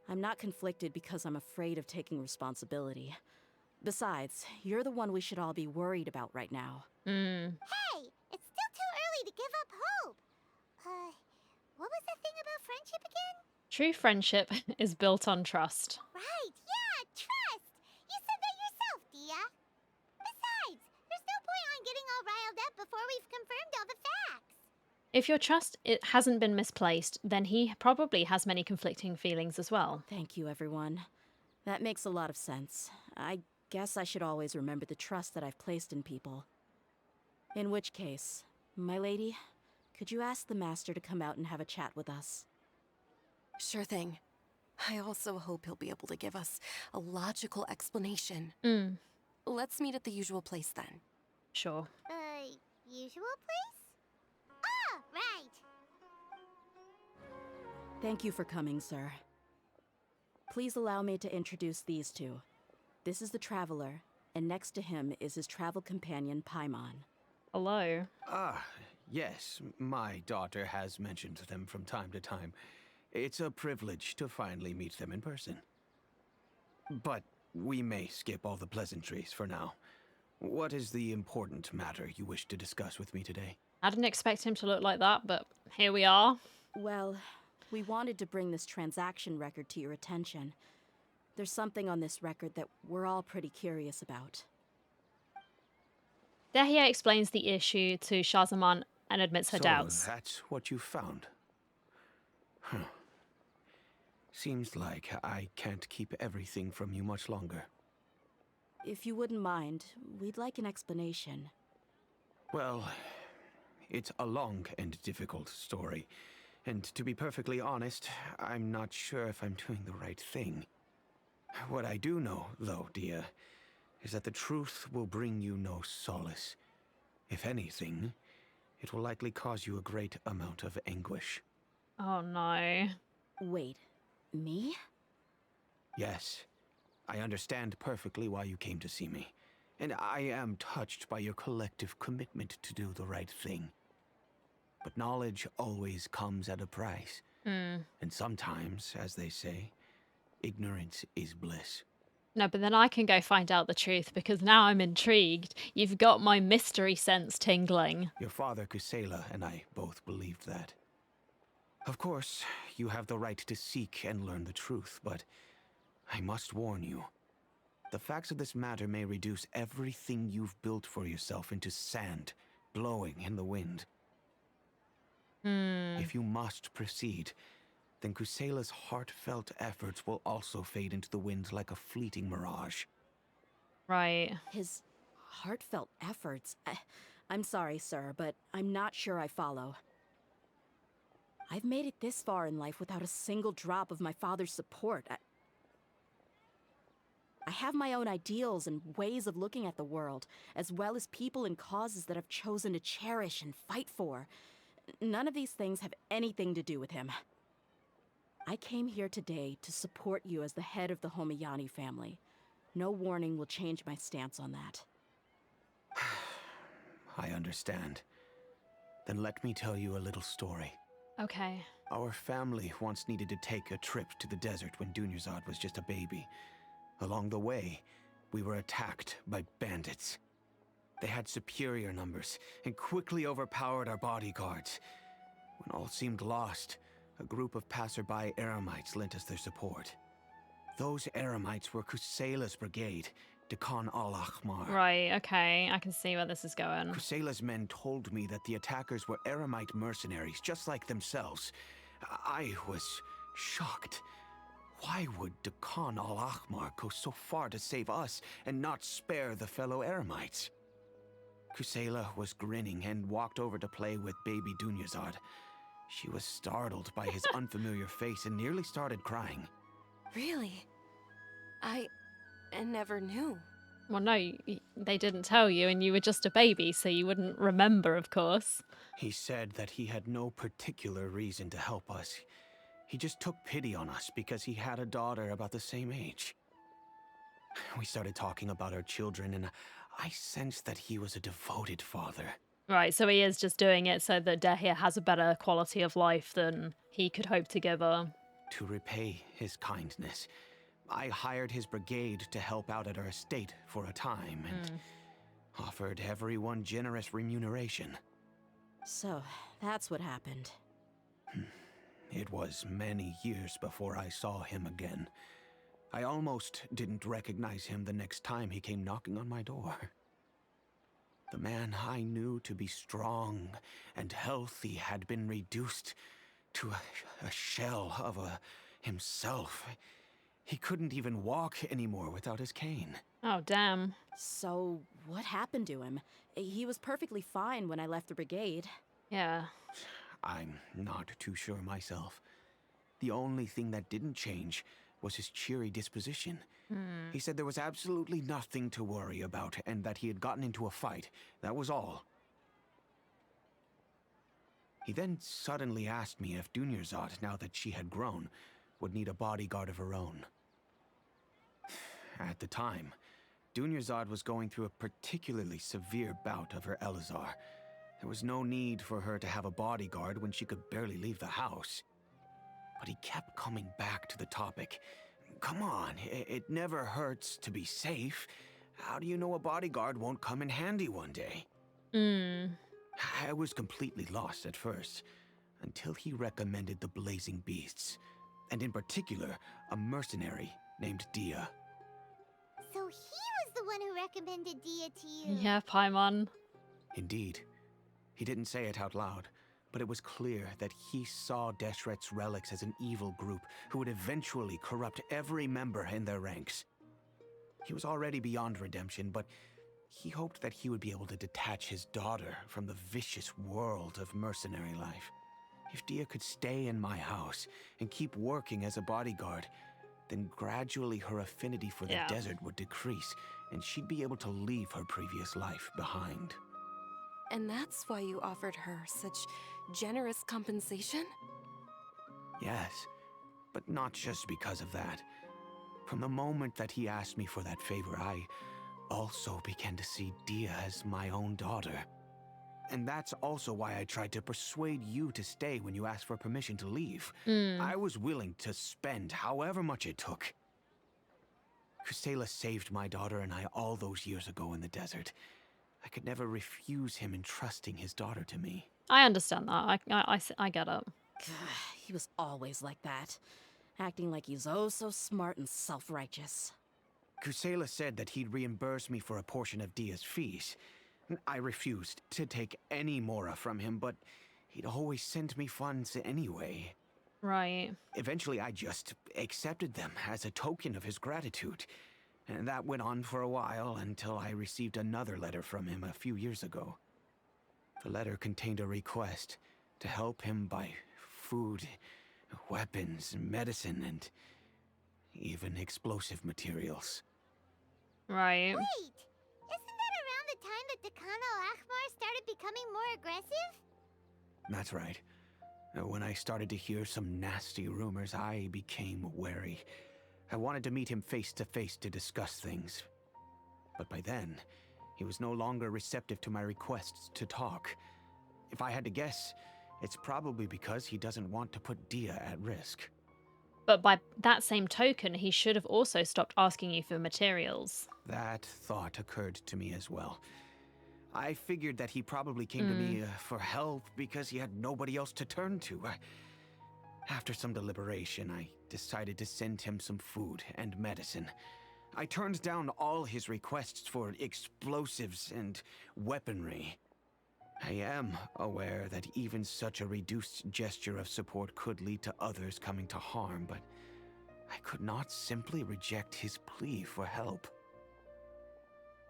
S3: I'm not conflicted because I'm afraid of taking responsibility. Besides, you're the one we should all be worried about right now.
S2: Hey, it's still too early to give up hope. What was that thing about friendship again?
S1: True friendship is built on trust.
S2: Right, yeah, trust! You said that yourself, Dehya. Besides, there's no point on getting all riled up before we've confirmed all the facts.
S1: If your trust hasn't been misplaced, then he probably has many conflicting feelings as well.
S3: Thank you, everyone. That makes a lot of sense. I guess I should always remember the trust that I've placed in people. In which case, my lady, could you ask the Master to come out and have a chat with us?
S4: Sure thing. I also hope he'll be able to give us a logical explanation. Let's meet at the usual place then.
S1: Sure.
S2: Usual place? Ah, right.
S3: Thank you for coming, sir. Please allow me to introduce these two. This is the Traveler, and next to him is his travel companion, Paimon.
S1: Hello.
S5: Ah, yes, my daughter has mentioned them from time to time. It's a privilege to finally meet them in person. But we may skip all the pleasantries for now. What is the important matter you wish to discuss with me today?
S1: I didn't expect him to look like that, but here we are.
S3: Well, we wanted to bring this transaction record to your attention. There's something on this record that we're all pretty curious about.
S1: Dehya explains the issue to Shahzaman and admits her
S5: So
S1: doubts.
S5: that's what you found. Huh. Seems like I can't keep everything from you much longer.
S3: If you wouldn't mind, we'd like an explanation.
S5: Well, it's a long and difficult story. And to be perfectly honest, I'm not sure if I'm doing the right thing. What I do know, though, Dehya, is that the truth will bring you no solace. If anything, it will likely cause you a great amount of anguish.
S1: Oh no.
S3: Wait, me?
S5: Yes, I understand perfectly why you came to see me, and I am touched by your collective commitment to do the right thing. But knowledge always comes at a price,
S1: Hmm.
S5: and sometimes, as they say, ignorance is bliss.
S1: No, but then I can go find out the truth because now I'm intrigued. You've got my mystery sense tingling.
S5: Your father, Kusela, and I both believed that. Of course, you have the right to seek and learn the truth, but I must warn you. The facts of this matter may reduce everything you've built for yourself into sand, blowing in the wind.
S1: Hmm.
S5: If you must proceed, then Kusela's heartfelt efforts will also fade into the wind like a fleeting mirage.
S1: Right.
S3: His heartfelt efforts. I'm sorry, sir, but I'm not sure I follow. I've made it this far in life without a single drop of my father's support. I have my own ideals and ways of looking at the world, as well as people and causes that I've chosen to cherish and fight for. None of these things have anything to do with him. I came here today to support you as the head of the Homayani family. No warning will change my stance on that.
S5: I understand. Then let me tell you a little story.
S1: Okay.
S5: Our family once needed to take a trip to the desert when Dunyarzad was just a baby. Along the way, we were attacked by bandits. They had superior numbers and quickly overpowered our bodyguards. When all seemed lost, a group of passerby Eremites lent us their support. Those Eremites were Kusela's brigade, Dekhan al-Ahmar.
S1: Right, okay. I can see where this is going.
S5: Kusela's men told me that the attackers were Eremite mercenaries, just like themselves. I was shocked. Why would Dekhan al-Ahmar go so far to save us and not spare the fellow Eremites? Kusela was grinning and walked over to play with baby Dunyarzad. She was startled by his unfamiliar face and nearly started crying.
S4: Really? I never knew.
S1: Well, no, they didn't tell you, and you were just a baby, so you wouldn't remember, of course.
S5: He said that he had no particular reason to help us. He just took pity on us because he had a daughter about the same age. We started talking about our children, and I sensed that he was a devoted father.
S1: Right, so he is just doing it so that Dehya has a better quality of life than he could hope to give her.
S5: To repay his kindness, I hired his brigade to help out at our estate for a time and offered everyone generous remuneration.
S3: So, that's what happened.
S5: It was many years before I saw him again. I almost didn't recognize him the next time he came knocking on my door. The man I knew to be strong and healthy had been reduced to a shell of himself. He couldn't even walk anymore without his cane.
S1: Oh, damn.
S3: So, what happened to him? He was perfectly fine when I left the brigade.
S1: Yeah.
S5: I'm not too sure myself. The only thing that didn't change was his cheery disposition. He said there was absolutely nothing to worry about and that he had gotten into a fight. That was all. He then suddenly asked me if Dunyarzad, now that she had grown, would need a bodyguard of her own. At the time, Dunyarzad was going through a particularly severe bout of her Elazar. There was no need for her to have a bodyguard when she could barely leave the house. But he kept coming back to the topic. Come on, it never hurts to be safe. How do you know a bodyguard won't come in handy one day? I was completely lost at first, until he recommended the Blazing Beasts, and in particular, a mercenary named Dehya.
S2: So he was the one who recommended Dehya to you.
S1: Yeah, Paimon.
S5: Indeed. He didn't say it out loud, but it was clear that he saw Deshret's relics as an evil group who would eventually corrupt every member in their ranks. He was already beyond redemption, but he hoped that he would be able to detach his daughter from the vicious world of mercenary life. If Dehya could stay in my house and keep working as a bodyguard, then gradually her affinity for the desert would decrease, and she'd be able to leave her previous life behind.
S4: And that's why you offered her such generous compensation?
S5: Yes, but not just because of that. From the moment that he asked me for that favor, I also began to see Dehya as my own daughter. And that's also why I tried to persuade you to stay when you asked for permission to leave.
S1: Hmm.
S5: I was willing to spend however much it took. Kusela saved my daughter and I all those years ago in the desert. I could never refuse him entrusting his daughter to me.
S1: I understand that. I get it.
S3: He was always like that, acting like he's oh so smart and self-righteous.
S5: Kusela said that he'd reimburse me for a portion of Dehya's fees. I refused to take any mora from him, but he'd always sent me funds anyway.
S1: Right.
S5: Eventually, I just accepted them as a token of his gratitude. And that went on for a while until I received another letter from him a few years ago. The letter contained a request to help him buy food, weapons, medicine, and even explosive materials.
S1: Right.
S2: Wait! Isn't that around the time that Dekana Akmar started becoming more aggressive?
S5: That's right. When I started to hear some nasty rumors, I became wary. I wanted to meet him face to face to discuss things. But by then, he was no longer receptive to my requests to talk. If I had to guess, it's probably because he doesn't want to put Dehya at risk.
S1: But by that same token, he should have also stopped asking you for materials.
S5: That thought occurred to me as well. I figured that he probably came to me for help because he had nobody else to turn to. After some deliberation, I decided to send him some food and medicine. I turned down all his requests for explosives and weaponry. I am aware that even such a reduced gesture of support could lead to others coming to harm, but I could not simply reject his plea for help.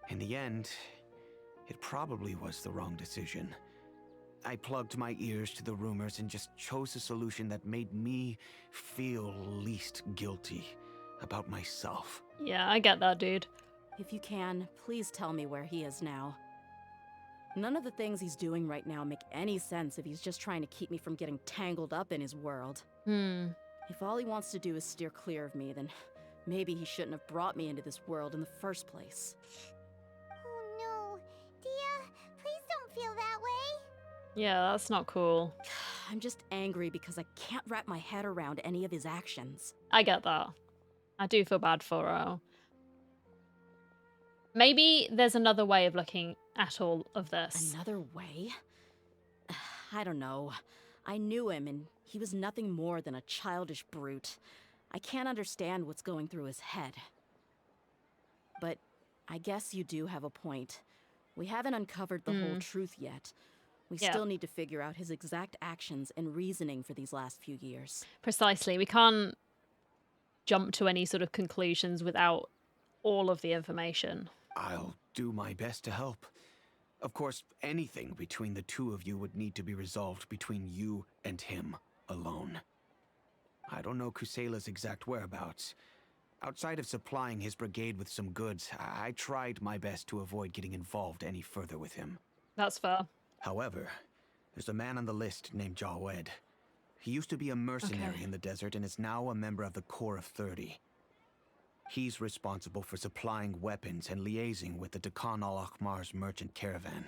S5: In the end, it probably was the wrong decision. I plugged my ears to the rumors and just chose a solution that made me feel least guilty about myself.
S1: Yeah, I get that, dude.
S3: If you can, please tell me where he is now. None of the things he's doing right now make any sense if he's just trying to keep me from getting tangled up in his world. If all he wants to do is steer clear of me, then maybe he shouldn't have brought me into this world in the first place.
S2: Oh no. Dehya, please don't feel that way.
S1: Yeah, that's not cool.
S3: I'm just angry because I can't wrap my head around any of his actions.
S1: I get that. I do feel bad for her. Maybe there's another way of looking at all of this.
S3: Another way? I don't know. I knew him, and he was nothing more than a childish brute. I can't understand what's going through his head. But I guess you do have a point. We haven't uncovered the whole truth yet. We still need to figure out his exact actions and reasoning for these last few years.
S1: Precisely. We can't jump to any sort of conclusions without all of the information.
S5: I'll do my best to help. Of course, anything between the two of you would need to be resolved between you and him alone. I don't know Kusela's exact whereabouts. Outside of supplying his brigade with some goods, I tried my best to avoid getting involved any further with him.
S1: That's fair.
S5: However, there's a man on the list named Jawed. He used to be a mercenary in the desert and is now a member of the Corps of 30. He's responsible for supplying weapons and liaising with the Dekhan al-Akhmar's merchant caravan.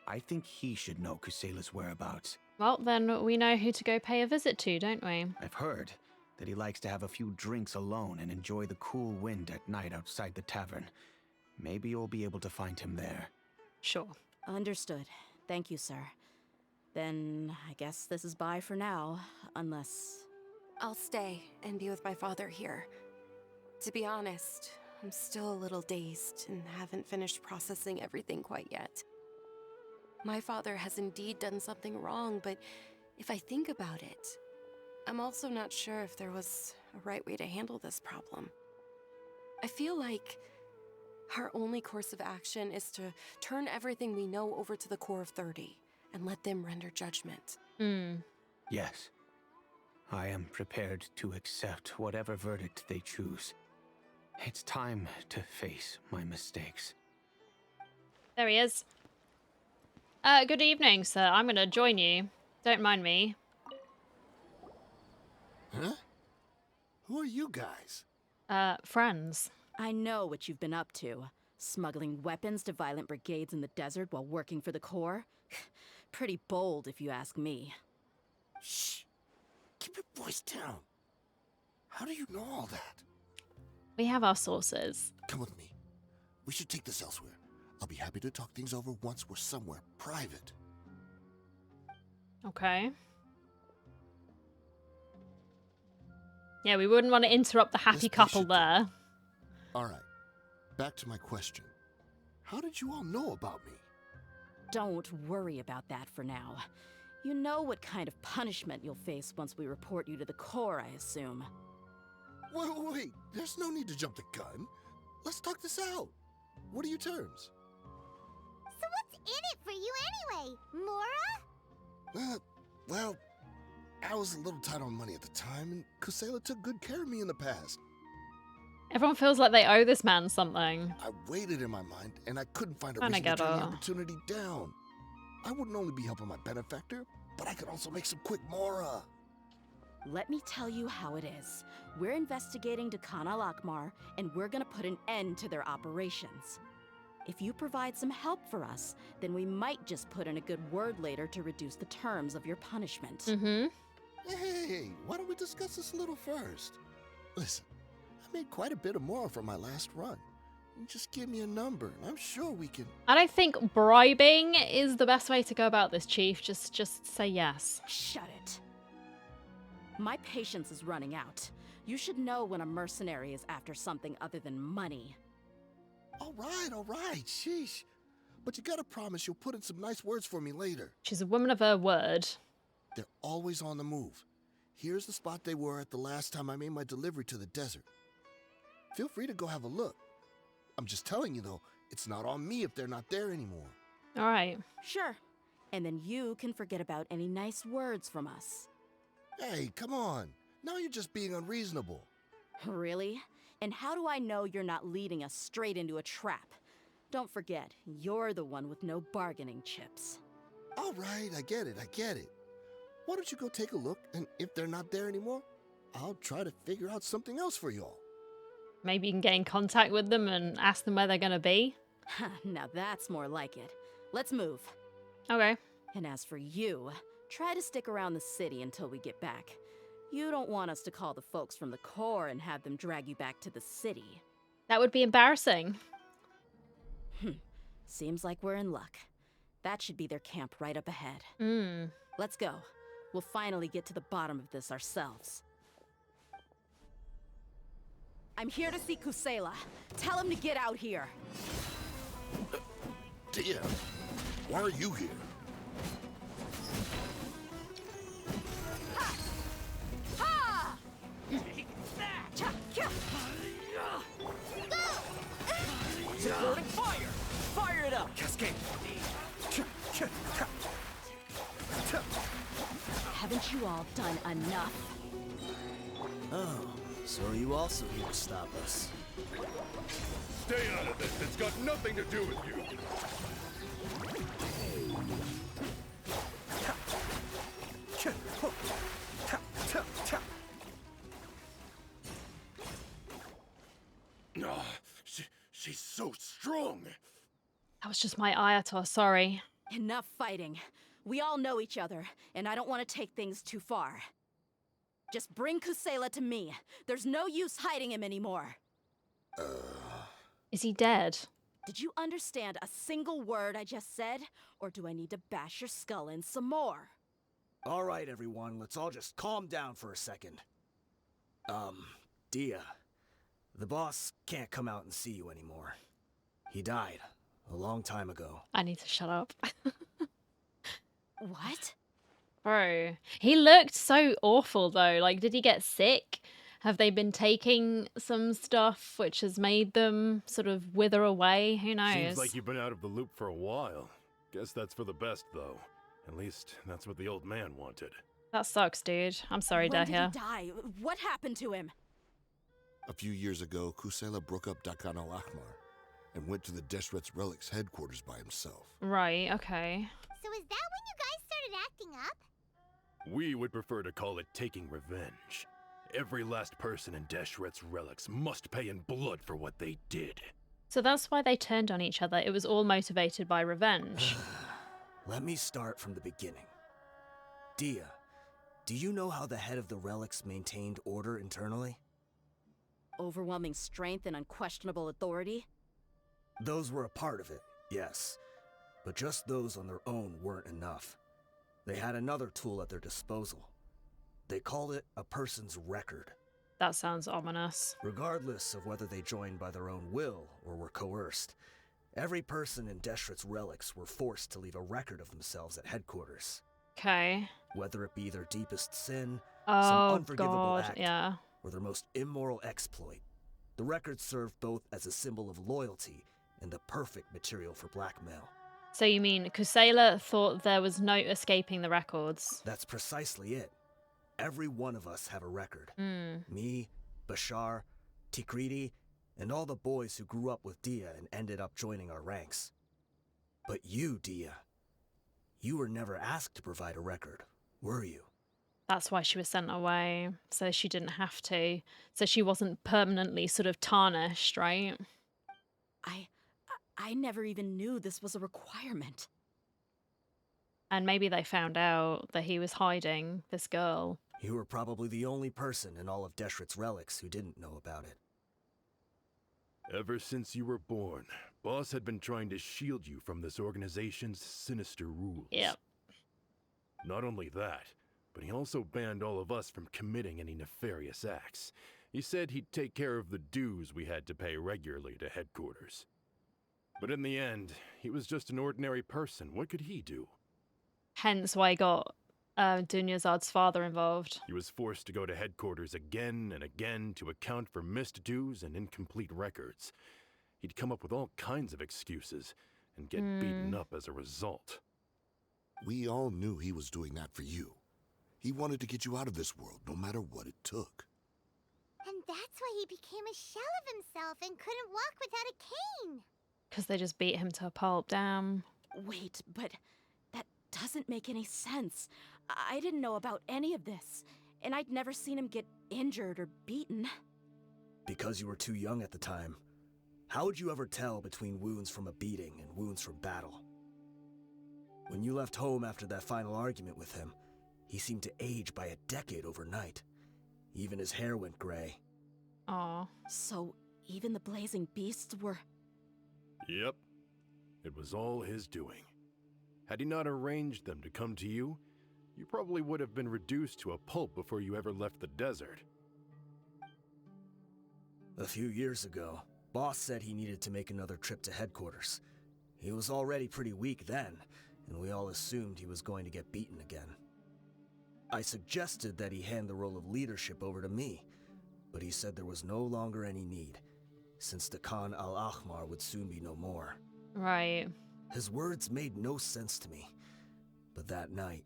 S5: I think he should know Kusela's whereabouts.
S1: Well, then we know who to go pay a visit to, don't we?
S5: I've heard that he likes to have a few drinks alone and enjoy the cool wind at night outside the tavern. Maybe you'll be able to find him there.
S1: Sure.
S3: Understood. Thank you, sir. Then I guess this is bye for now, unless...
S4: I'll stay and be with my father here. To be honest, I'm still a little dazed and haven't finished processing everything quite yet. My father has indeed done something wrong, but if I think about it, I'm also not sure if there was a right way to handle this problem. I feel like our only course of action is to turn everything we know over to the Corps of 30 and let them render judgment.
S5: Yes. I am prepared to accept whatever verdict they choose. It's time to face my mistakes.
S1: There he is. Good evening, sir. I'm going to join you. Don't mind me.
S9: Huh? Who are you guys?
S1: Friends.
S3: I know what you've been up to. Smuggling weapons to violent brigades in the desert while working for the Corps? Pretty bold, if you ask me.
S9: Shh. Keep your voice down. How do you know all that?
S1: We have our sources.
S9: Come with me. We should take this elsewhere. I'll be happy to talk things over once we're somewhere private.
S1: Okay. Yeah, we wouldn't want to interrupt the happy
S9: This
S1: couple
S9: patient-
S1: there.
S9: Alright. Back to my question. How did you all know about me?
S3: Don't worry about that for now. You know what kind of punishment you'll face once we report you to the Corps, I assume.
S9: Wait. There's no need to jump the gun. Let's talk this out. What are your terms?
S2: So what's in it for you anyway, Mora?
S9: Well, I was a little tight on money at the time, and Kusela took good care of me in the past.
S1: Everyone feels like they owe this man something.
S9: I waited in my mind, and I couldn't find a
S1: Kinda
S9: reason to
S1: get
S9: turn the
S1: her.
S9: opportunity down. I wouldn't only be helping my benefactor, but I could also make some quick Mora.
S3: Let me tell you how it is. We're investigating Dakan al-Akmar, and we're gonna put an end to their operations. If you provide some help for us, then we might just put in a good word later to reduce the terms of your punishment.
S1: Mm-hmm.
S9: Hey, why don't we discuss this a little first? Listen, I made quite a bit of Mora from my last run. You just give me a number, and I'm sure we can...
S1: I don't think bribing is the best way to go about this, Chief. Just say yes.
S3: Shut it. My patience is running out. You should know when a mercenary is after something other than money.
S9: All right, sheesh. But you gotta promise you'll put in some nice words for me later.
S1: She's a woman of her word.
S9: They're always on the move. Here's the spot they were at the last time I made my delivery to the desert. Feel free to go have a look. I'm just telling you though, it's not on me if they're not there anymore.
S1: All right.
S3: Sure. And then you can forget about any nice words from us.
S9: Hey, come on. Now you're just being unreasonable.
S3: Really? And how do I know you're not leading us straight into a trap? Don't forget, you're the one with no bargaining chips.
S9: All right, I get it. Why don't you go take a look, and if they're not there anymore, I'll try to figure out something else for y'all.
S1: Maybe you can get in contact with them and ask them where they're going to be.
S3: Now that's more like it. Let's move.
S1: Okay.
S3: And as for you, try to stick around the city until we get back. You don't want us to call the folks from the Corps and have them drag you back to the city.
S1: That would be embarrassing.
S3: Seems like we're in luck. That should be their camp right up ahead.
S1: Mm.
S3: Let's go. We'll finally get to the bottom of this ourselves. I'm here to see Kusela. Tell him to get out here.
S9: Dehya, why are you here?
S3: Ha!
S8: Supporting fire! Fire it up! Cascade!
S3: Haven't you all done enough?
S8: Oh, so are you also here to stop us?
S10: Stay out of this. It's got nothing to do with you. She's so strong.
S1: That was just my Ayator, sorry.
S3: Enough fighting. We all know each other, and I don't want to take things too far. Just bring Kusela to me. There's no use hiding him anymore.
S1: Is he dead?
S3: Did you understand a single word I just said? Or do I need to bash your skull in some more?
S8: All right, everyone, let's all just calm down for a second. Dehya, the boss can't come out and see you anymore. He died a long time ago.
S1: I need to shut up.
S3: What?
S1: Bro, he looked so awful though. Like, did he get sick? Have they been taking some stuff which has made them sort of wither away? Who knows?
S10: Seems like you've been out of the loop for a while. Guess that's for the best, though. At least that's what the old man wanted.
S1: That sucks, dude. I'm sorry,
S3: When did he
S1: Dehya.
S3: die? What happened to him?
S9: A few years ago, Kusela broke up Dakan al-Akmar and went to the Deshret's Relics headquarters by himself.
S1: Right, okay.
S2: So is that when you guys started acting up?
S10: We would prefer to call it taking revenge. Every last person in Deshret's relics must pay in blood for what they did.
S1: So that's why they turned on each other. It was all motivated by revenge.
S8: Let me start from the beginning. Dehya, do you know how the head of the relics maintained order internally?
S3: Overwhelming strength and unquestionable authority?
S8: Those were a part of it, yes. But just those on their own weren't enough. They had another tool at their disposal. They called it a person's record.
S1: That sounds ominous.
S8: Regardless of whether they joined by their own will or were coerced, every person in Deshret's relics were forced to leave a record of themselves at headquarters.
S1: Okay.
S8: Whether it be their deepest sin,
S1: Oh,
S8: some unforgivable
S1: God,
S8: act,
S1: yeah.
S8: or their most immoral exploit, the records served both as a symbol of loyalty and the perfect material for blackmail.
S1: So you mean Kusela thought there was no escaping the records?
S8: That's precisely it. Every one of us have a record. Me, Bashar, Tikriti, and all the boys who grew up with Dehya and ended up joining our ranks. But you, Dehya, you were never asked to provide a record, were you?
S1: That's why she was sent away, so she didn't have to. So she wasn't permanently sort of tarnished, right?
S3: I never even knew this was a requirement.
S1: And maybe they found out that he was hiding this girl.
S8: You were probably the only person in all of Deshret's relics who didn't know about it.
S10: Ever since you were born, Boss had been trying to shield you from this organization's sinister rules.
S1: Yep.
S10: Not only that, but he also banned all of us from committing any nefarious acts. He said he'd take care of the dues we had to pay regularly to headquarters. But in the end, he was just an ordinary person. What could he do?
S1: Hence why he got Dunyazad's father involved.
S10: He was forced to go to headquarters again and again to account for missed dues and incomplete records. He'd come up with all kinds of excuses and get beaten up as a result.
S9: We all knew he was doing that for you. He wanted to get you out of this world, no matter what it took.
S2: And that's why he became a shell of himself and couldn't walk without a cane.
S1: Because they just beat him to a pulp, damn.
S3: Wait, but that doesn't make any sense. I didn't know about any of this, and I'd never seen him get injured or beaten.
S8: Because you were too young at the time. How would you ever tell between wounds from a beating and wounds from battle? When you left home after that final argument with him, he seemed to age by a decade overnight. Even his hair went gray.
S1: Aw.
S3: So even the blazing beasts were...
S10: Yep. It was all his doing. Had he not arranged them to come to you, you probably would have been reduced to a pulp before you ever left the desert.
S8: A few years ago, Boss said he needed to make another trip to headquarters. He was already pretty weak then, and we all assumed he was going to get beaten again. I suggested that he hand the role of leadership over to me, but he said there was no longer any need, since the Khan al-Ahmar would soon be no more.
S1: Right.
S8: His words made no sense to me, but that night,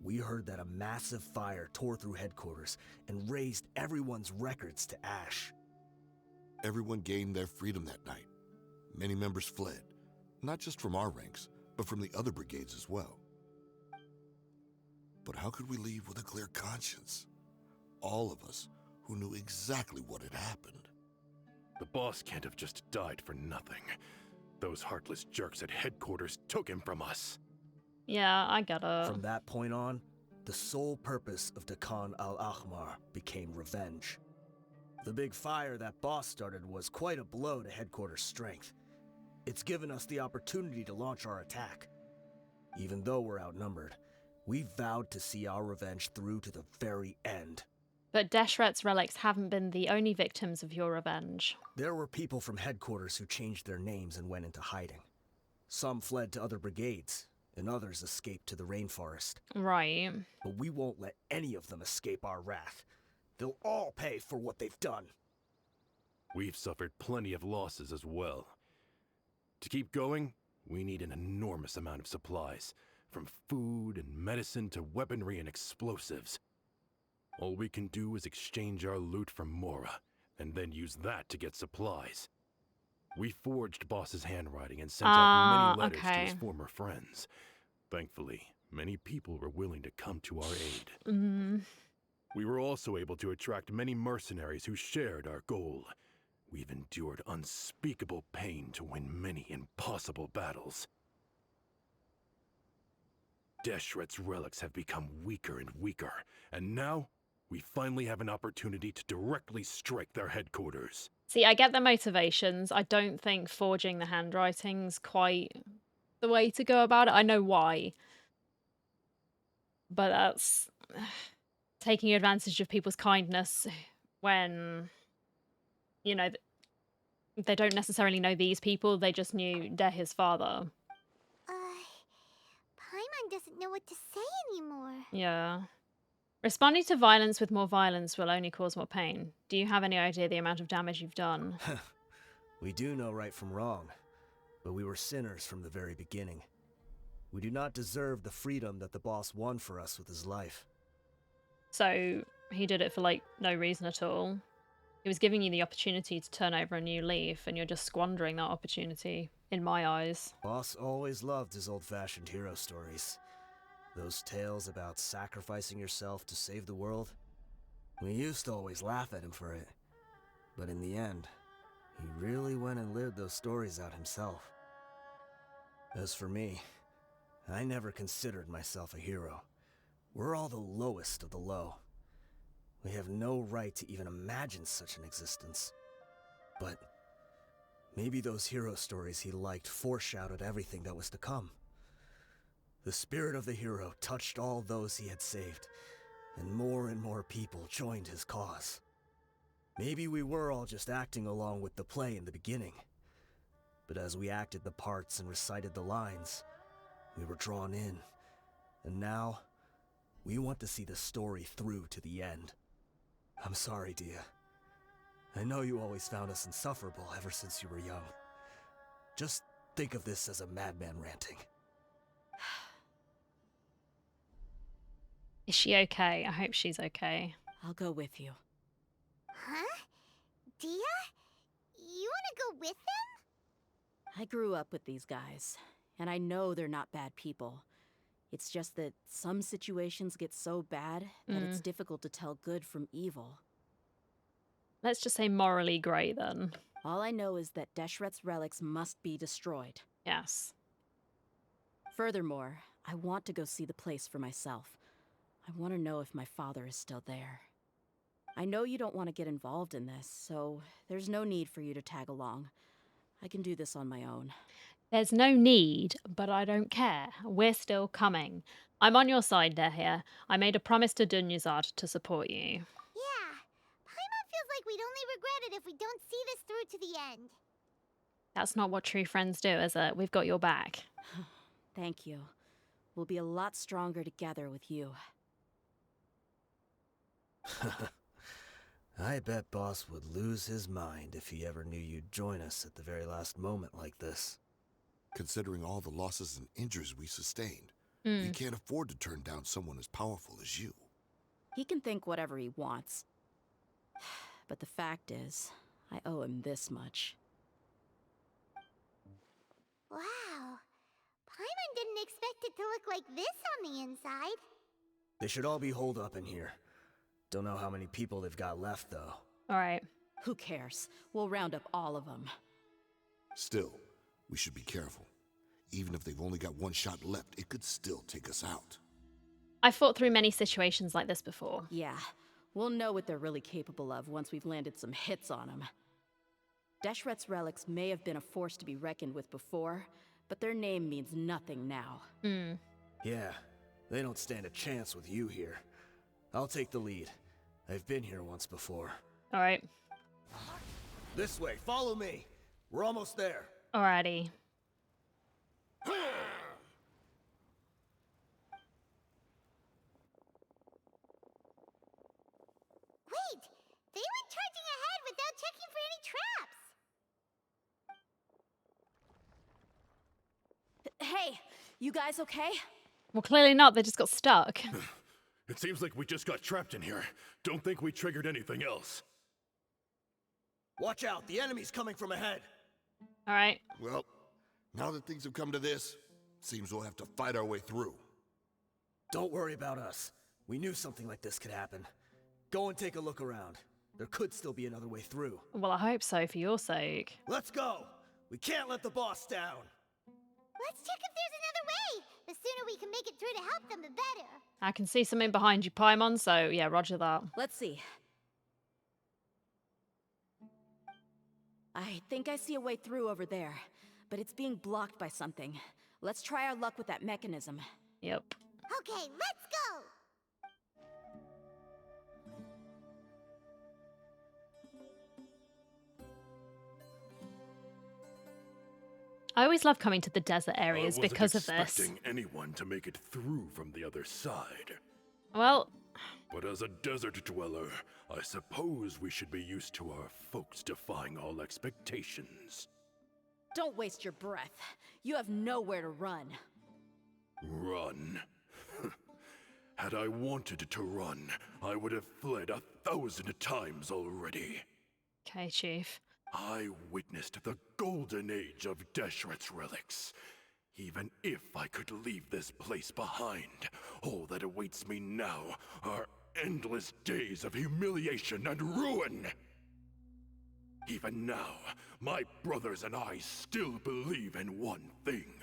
S8: we heard that a massive fire tore through headquarters and razed everyone's records to ash.
S9: Everyone gained their freedom that night. Many members fled, not just from our ranks, but from the other brigades as well. But how could we leave with a clear conscience? All of us who knew exactly what had happened.
S10: The boss can't have just died for nothing. Those heartless jerks at headquarters took him from us.
S1: Yeah, I get it.
S8: From that point on, the sole purpose of the Khan al-Ahmar became revenge. The big fire that Boss started was quite a blow to headquarters' strength. It's given us the opportunity to launch our attack. Even though we're outnumbered, we vowed to see our revenge through to the very end.
S1: But Deshret's relics haven't been the only victims of your revenge.
S8: There were people from headquarters who changed their names and went into hiding. Some fled to other brigades, and others escaped to the rainforest.
S1: Right.
S8: But we won't let any of them escape our wrath. They'll all pay for what they've done.
S10: We've suffered plenty of losses as well. To keep going, we need an enormous amount of supplies, from food and medicine to weaponry and explosives. All we can do is exchange our loot from Mora, and then use that to get supplies. We forged Boss's handwriting and sent out many letters to his former friends. Thankfully, many people were willing to come to our aid. We were also able to attract many mercenaries who shared our goal. We've endured unspeakable pain to win many impossible battles. Deshret's relics have become weaker and weaker, and now we finally have an opportunity to directly strike their headquarters.
S1: See, I get the motivations. I don't think forging the handwriting's quite the way to go about it. I know why, but that's taking advantage of people's kindness when, you know, they don't necessarily know these people. They just knew Dehya's father.
S2: Paimon doesn't know what to say anymore.
S1: Yeah. Responding to violence with more violence will only cause more pain. Do you have any idea the amount of damage you've done?
S8: We do know right from wrong, but we were sinners from the very beginning. We do not deserve the freedom that the boss won for us with his life.
S1: So he did it for like no reason at all. He was giving you the opportunity to turn over a new leaf, and you're just squandering that opportunity, in my eyes.
S8: Boss always loved his old-fashioned hero stories. Those tales about sacrificing yourself to save the world. We used to always laugh at him for it. But in the end, he really went and lived those stories out himself. As for me, I never considered myself a hero. We're all the lowest of the low. We have no right to even imagine such an existence. But maybe those hero stories he liked foreshadowed everything that was to come. The spirit of the hero touched all those he had saved, and more people joined his cause. Maybe we were all just acting along with the play in the beginning. But as we acted the parts and recited the lines, we were drawn in. And now, we want to see the story through to the end. I'm sorry, Dehya. I know you always found us insufferable ever since you were young. Just think of this as a madman ranting.
S1: Is she okay? I hope she's okay.
S3: I'll go with you.
S2: Huh? Dehya? You wanna go with them?
S3: I grew up with these guys, and I know they're not bad people. It's just that some situations get so bad that it's difficult to tell good from evil.
S1: Let's just say morally grey then.
S3: All I know is that Deshret's relics must be destroyed.
S1: Yes.
S3: Furthermore, I want to go see the place for myself. I want to know if my father is still there. I know you don't want to get involved in this, so there's no need for you to tag along. I can do this on my own.
S1: There's no need, but I don't care. We're still coming. I'm on your side, Dehya. I made a promise to Dunyazad to support you.
S2: Yeah. Paimon feels like we'd only regret it if we don't see this through to the end.
S1: That's not what true friends do, is it? We've got your back.
S3: Thank you. We'll be a lot stronger together with you.
S8: I bet Boss would lose his mind if he ever knew you'd join us at the very last moment like this.
S9: Considering all the losses and injuries we sustained, we can't afford to turn down someone as powerful as you.
S3: He can think whatever he wants. But the fact is, I owe him this much.
S2: Wow. Paimon didn't expect it to look like this on the inside.
S8: They should all be holed up in here. Don't know how many people they've got left, though.
S1: All right.
S3: Who cares? We'll round up all of them.
S9: Still, we should be careful. Even if they've only got one shot left, it could still take us out.
S1: I've fought through many situations like this before.
S3: Yeah, we'll know what they're really capable of once we've landed some hits on them. Deshret's relics may have been a force to be reckoned with before, but their name means nothing now.
S8: Yeah, they don't stand a chance with you here. I'll take the lead. I've been here once before.
S1: All right.
S8: This way, follow me. We're almost there.
S1: Alrighty.
S2: Wait! They went charging ahead without checking for any traps!
S3: Hey, you guys okay?
S1: Well, clearly not. They just got stuck.
S10: It seems like we just got trapped in here. Don't think we triggered anything else.
S8: Watch out, the enemy's coming from ahead.
S1: All right.
S9: Well, now that things have come to this, seems we'll have to fight our way through.
S8: Don't worry about us. We knew something like this could happen. Go and take a look around. There could still be another way through.
S1: Well, I hope so for your sake.
S8: Let's go! We can't let the boss down!
S2: Let's check if there's another way. The sooner we can make it through to help them, the better.
S1: I can see something behind you, Paimon, so yeah, roger that.
S3: Let's see. I think I see a way through over there, but it's being blocked by something. Let's try our luck with that mechanism.
S1: Yep.
S2: Okay, let's go.
S1: I always love coming to the desert areas
S10: I wasn't
S1: because of this.
S10: expecting anyone to make it through from the other side.
S1: Well,
S10: But as a desert dweller, I suppose we should be used to our folks defying all expectations.
S3: Don't waste your breath. You have nowhere to run.
S10: Run? Had I wanted to run, I would have fled 1,000 times already.
S1: okay, Chief.
S10: I witnessed the golden age of Deshret's relics. Even if I could leave this place behind, all that awaits me now are endless days of humiliation and ruin. Even now, my brothers and I still believe in one thing.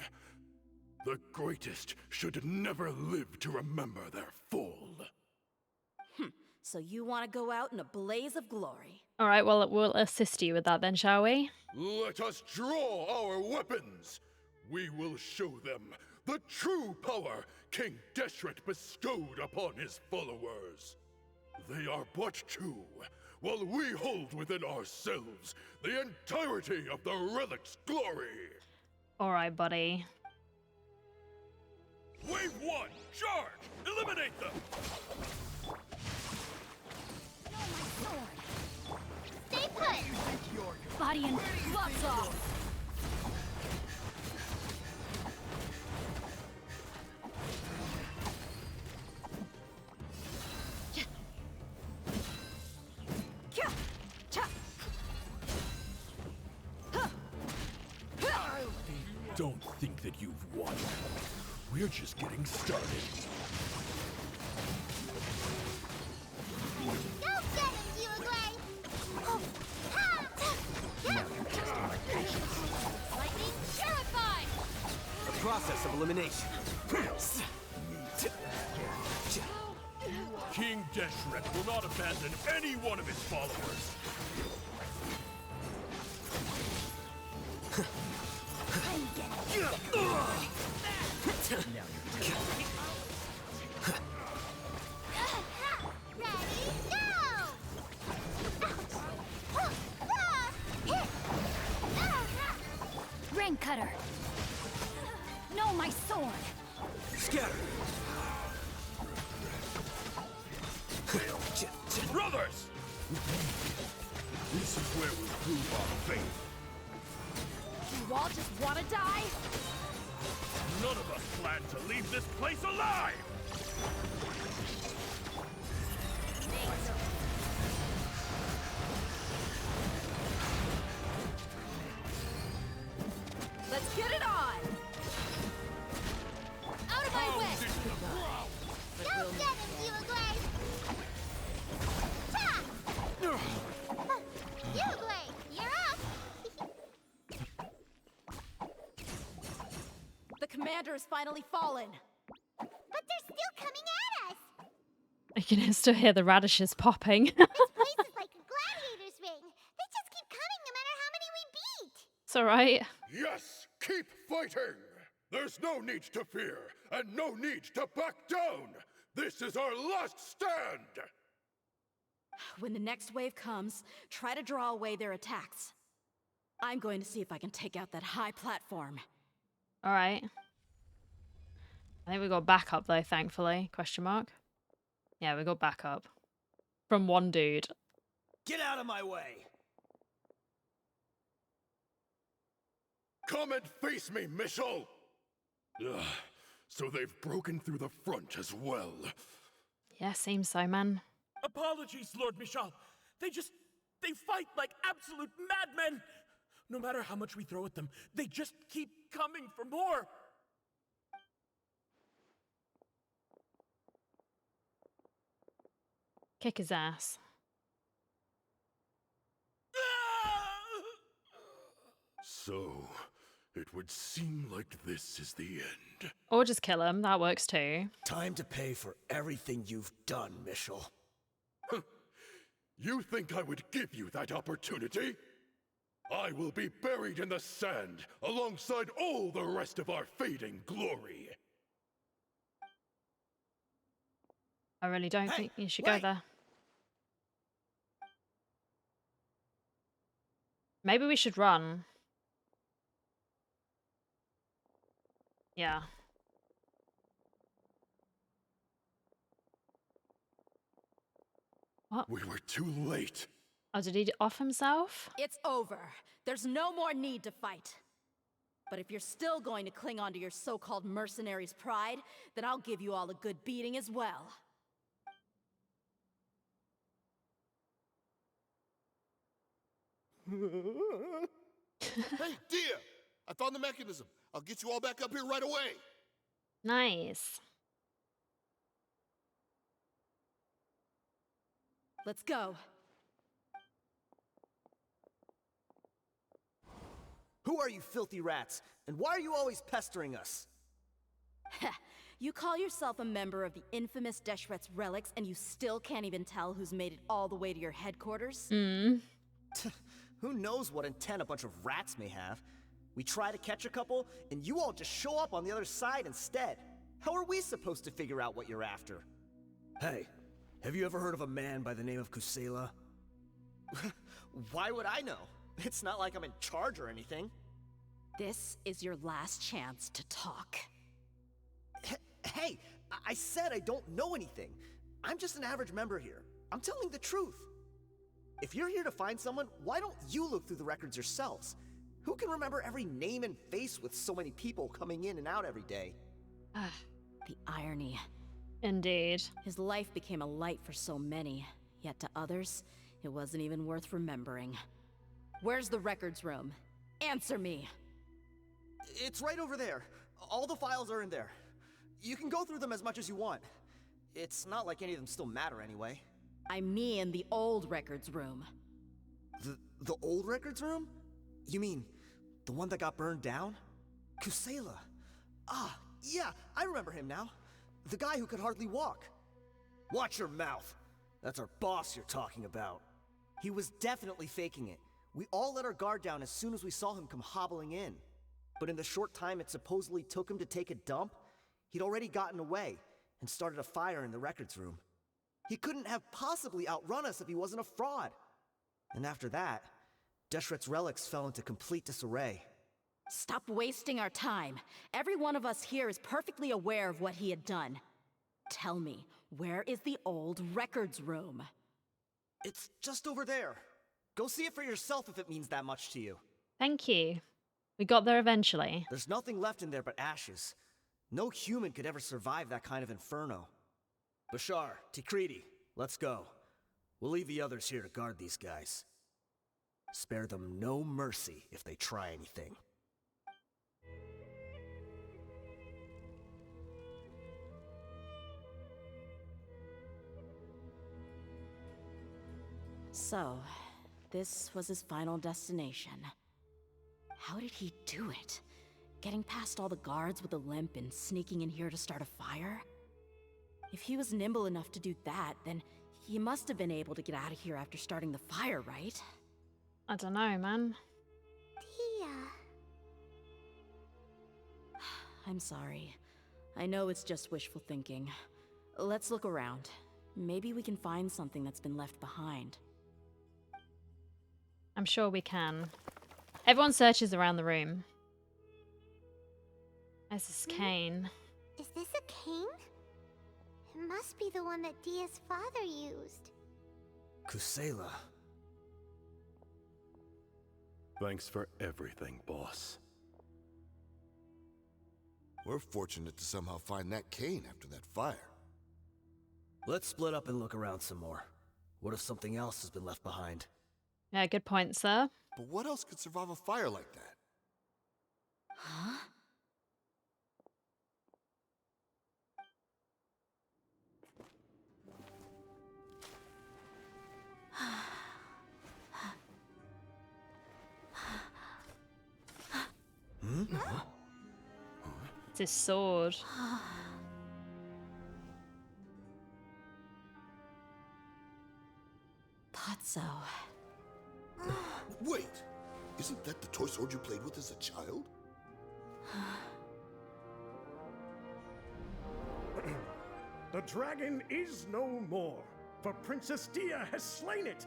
S10: The greatest should never live to remember their fall.
S3: So you want to go out in a blaze of glory.
S1: All right, well, we'll assist you with that then, shall we?
S10: Let us draw our weapons. We will show them the true power King Deshret bestowed upon his followers. They are but two, while we hold within ourselves the entirety of the relic's glory.
S1: All right, buddy.
S10: Wave one, charge! Eliminate them!
S2: Stay put.
S3: Body and gloves off.
S10: Don't think that you've won. We're just getting started.
S2: Go get him, Uruguay. Oh. Ha!
S8: Now you're testing my patience.
S2: Lightning purified.
S8: The process of elimination.
S10: King Deshret will not abandon any one of his followers.
S2: Ready, go!
S11: Ring cutter. No, my sword.
S8: Scatter.
S10: Brothers! This is where we prove our faith.
S11: You all just want to die?
S10: None of us plan to leave this place alive!
S3: Let's get it on!
S11: Out of my way!
S2: Go get him, Uruguay. Ha! Uruguay, you're up.
S3: The commander has finally fallen.
S2: But they're still coming at us.
S1: I can still hear the radishes popping.
S2: This place is like a gladiator's ring. They just keep coming no matter how many we beat.
S1: It's all right.
S10: Yes, keep fighting! There's no need to fear, and no need to back down! This is our last stand!
S3: When the next wave comes, try to draw away their attacks. I'm going to see if I can take out that high platform.
S1: All right. I think we got backup though, thankfully. Question mark. Yeah, we got backup from one dude.
S8: Get out of my way!
S10: Come and face me, Michel! Ugh, so they've broken through the front as well.
S1: Yeah, seems so, man.
S6: Apologies, Lord Michal. They fight like absolute madmen. No matter how much we throw at them, they just keep coming for more.
S1: Kick his ass.
S10: So, it would seem like this is the end.
S1: Or just kill him. That works too.
S8: Time to pay for everything you've done, Mitchell.
S10: You think I would give you that opportunity? I will be buried in the sand alongside all the rest of our fading glory.
S1: I really don't
S8: Hey,
S1: think you should go
S8: wait.
S1: there. Maybe we should run. Yeah. What?
S10: We were too late.
S1: Oh, did he off himself?
S3: It's over. There's no more need to fight. But if you're still going to cling on to your so-called mercenary's pride, then I'll give you all a good beating as well.
S9: Hey, Dehya! I found the mechanism. I'll get you all back up here right away.
S1: Nice.
S3: Let's go.
S8: Who are you filthy rats? And why are you always pestering us?
S3: You call yourself a member of the infamous Deshret's relics, and you still can't even tell who's made it all the way to your headquarters?
S1: Mm.
S8: Who knows what intent a bunch of rats may have? We try to catch a couple, and you all just show up on the other side instead. How are we supposed to figure out what you're after? Hey, have you ever heard of a man by the name of Kusela? Why would I know? It's not like I'm in charge or anything.
S3: This is your last chance to talk.
S8: Hey, I said I don't know anything. I'm just an average member here. I'm telling the truth. If you're here to find someone, why don't you look through the records yourselves? Who can remember every name and face with so many people coming in and out every day?
S3: The irony.
S1: Indeed.
S3: His life became a light for so many, yet to others, it wasn't even worth remembering. Where's the records room? Answer me!
S8: It's right over there. All the files are in there. You can go through them as much as you want. It's not like any of them still matter anyway.
S3: I mean the old records room.
S8: The old records room? You mean, the one that got burned down? Kusela. Ah, yeah, I remember him now. The guy who could hardly walk. Watch your mouth. That's our boss you're talking about. He was definitely faking it. We all let our guard down as soon as we saw him come hobbling in. But in the short time it supposedly took him to take a dump, he'd already gotten away and started a fire in the records room. He couldn't have possibly outrun us if he wasn't a fraud. And after that, Deshret's relics fell into complete disarray.
S3: Stop wasting our time. Every one of us here is perfectly aware of what he had done. Tell me, where is the old records room?
S8: It's just over there. Go see it for yourself if it means that much to you.
S1: Thank you. We got there eventually.
S8: There's nothing left in there but ashes. No human could ever survive that kind of inferno. Bashar, Tikriti, let's go. We'll leave the others here to guard these guys. Spare them no mercy if they try anything.
S3: So, this was his final destination. How did he do it? Getting past all the guards with a limp and sneaking in here to start a fire? If he was nimble enough to do that, then he must have been able to get out of here after starting the fire, right?
S1: I don't know, man.
S2: Dehya.
S3: I'm sorry. I know it's just wishful thinking. Let's look around. Maybe we can find something that's been left behind.
S1: I'm sure we can. Everyone searches around the room. There's this cane.
S2: Is this a cane? It must be the one that Dehya's father used.
S8: Kusela.
S10: Thanks for everything, boss.
S9: We're fortunate to somehow find that cane after that fire.
S8: Let's split up and look around some more. What if something else has been left behind?
S1: Yeah, good point, sir.
S9: But what else could survive a fire like that?
S3: Huh?
S1: It's his sword.
S3: Thought so.
S9: Wait! Isn't that the toy sword you played with as a child?
S12: The dragon is no more, for Princess Dehya has slain it.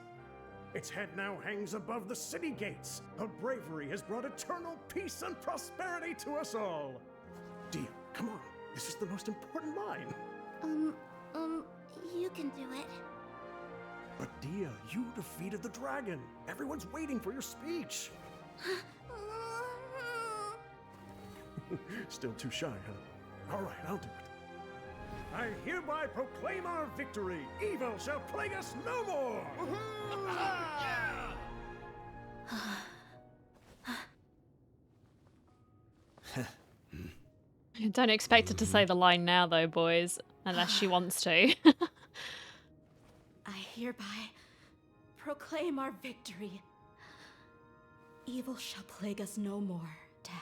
S12: Its head now hangs above the city gates. Her bravery has brought eternal peace and prosperity to us all. Dehya, come on. This is the most important line.
S2: You can do it.
S12: But Dehya, you defeated the dragon. Everyone's waiting for your speech. Still too shy, huh? All right, I'll do it. I hereby proclaim our victory. Evil shall plague us no more.
S1: Don't expect her to say the line now, though, boys, unless she wants to.
S3: I hereby proclaim our victory. Evil shall plague us no more, Dad.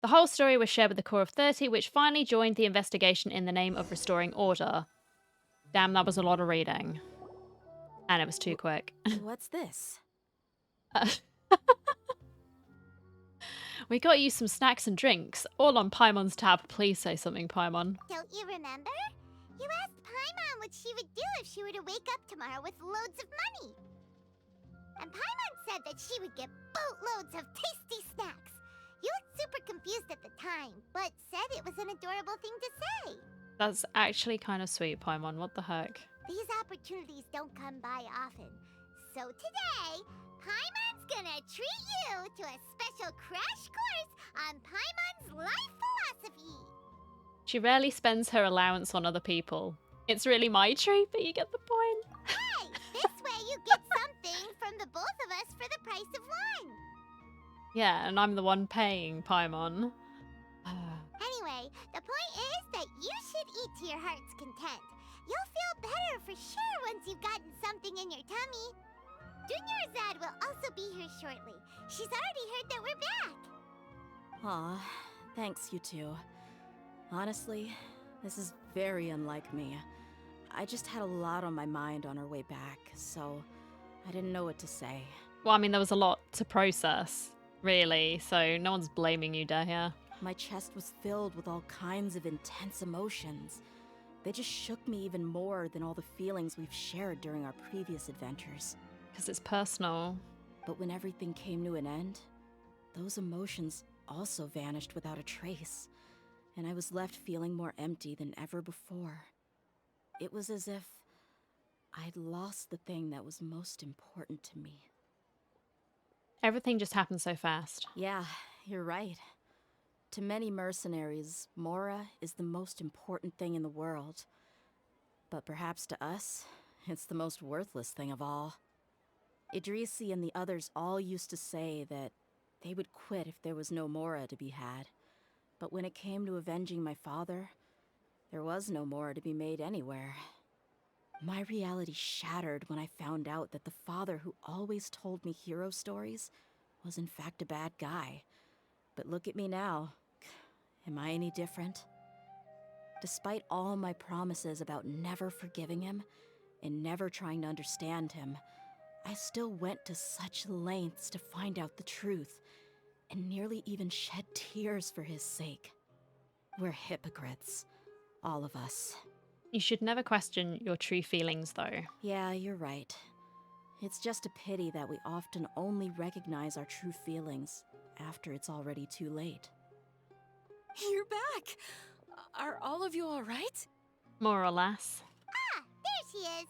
S1: The whole story was shared with the Core of 30, which finally joined the investigation in the name of restoring order. Damn, that was a lot of reading. And it was too quick.
S3: What's this?
S1: We got you some snacks and drinks, all on Paimon's tab. Please say something, Paimon.
S2: Don't you remember? You asked Paimon what she would do if she were to wake up tomorrow with loads of money. And Paimon said that she would get boatloads of tasty snacks. You looked super confused at the time, but said it was an adorable thing to say.
S1: That's actually kind of sweet, Paimon. What the heck?
S2: These opportunities don't come by often. So today, Paimon's gonna treat you to a special crash course on Paimon's life philosophy.
S1: She rarely spends her allowance on other people. It's really my treat, but you get the point.
S2: Hey, this way you get something from the both of us for the price of one.
S1: Yeah, and I'm the one paying, Paimon.
S2: Anyway, the point is that you should eat to your heart's content. You'll feel better for sure once you've gotten something in your tummy. Dunyarzad will also be here shortly. She's already heard that we're back.
S3: Aw, thanks, you two. Honestly, this is very unlike me. I just had a lot on my mind on our way back, so I didn't know what to say.
S1: Well, I mean, there was a lot to process, really, so no one's blaming you, Dehya.
S3: My chest was filled with all kinds of intense emotions. They just shook me even more than all the feelings we've shared during our previous adventures.
S1: Because it's personal.
S3: But when everything came to an end, those emotions also vanished without a trace, and I was left feeling more empty than ever before. It was as if I'd lost the thing that was most important to me.
S1: Everything just happened so fast.
S3: Yeah, you're right. To many mercenaries, Mora is the most important thing in the world. But perhaps to us, it's the most worthless thing of all. Idrisi and the others all used to say that they would quit if there was no Mora to be had. But when it came to avenging my father, there was no Mora to be made anywhere. My reality shattered when I found out that the father who always told me hero stories was in fact a bad guy. But look at me now. Am I any different? Despite all my promises about never forgiving him and never trying to understand him, I still went to such lengths to find out the truth and nearly even shed tears for his sake. We're hypocrites, all of us.
S1: You should never question your true feelings, though.
S3: Yeah, you're right. It's just a pity that we often only recognize our true feelings after it's already too late.
S4: You're back! Are all of you alright?
S1: More or less.
S2: Ah, there she is.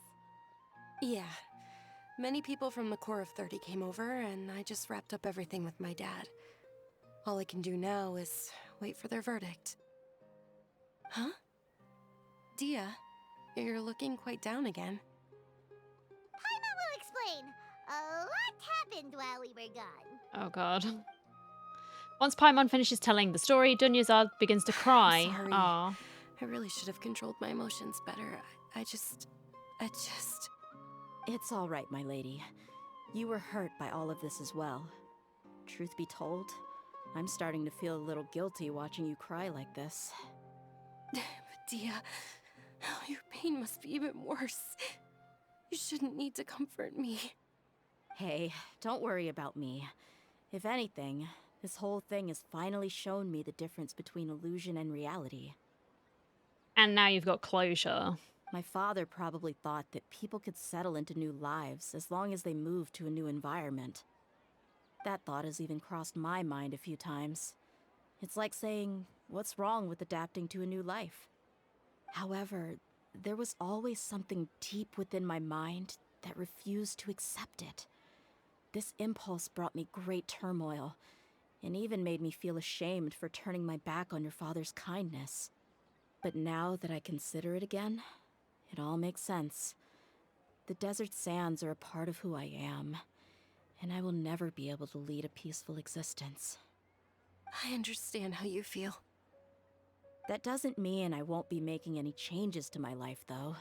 S4: Yeah. Many people from the Core of 30 came over, and I just wrapped up everything with my dad. All I can do now is wait for their verdict. Huh? Dehya, you're looking quite down again.
S2: Paimon will explain. A lot happened while we were gone.
S1: Oh, God. Once Paimon finishes telling the story, Dunyarzad begins to cry.
S4: Sorry.
S1: Aw.
S4: I really should have controlled my emotions better. I just...
S3: It's all right, my lady. You were hurt by all of this as well. Truth be told, I'm starting to feel a little guilty watching you cry like this.
S4: But Dehya, oh, your pain must be even worse. You shouldn't need to comfort me.
S3: Hey, don't worry about me. If anything, this whole thing has finally shown me the difference between illusion and reality.
S1: And now you've got closure.
S3: My father probably thought that people could settle into new lives as long as they moved to a new environment. That thought has even crossed my mind a few times. It's like saying, what's wrong with adapting to a new life? However, there was always something deep within my mind that refused to accept it. This impulse brought me great turmoil, and even made me feel ashamed for turning my back on your father's kindness. But now that I consider it again, it all makes sense. The desert sands are a part of who I am, and I will never be able to lead a peaceful existence.
S4: I understand how you feel.
S3: That doesn't mean I won't be making any changes to my life, though.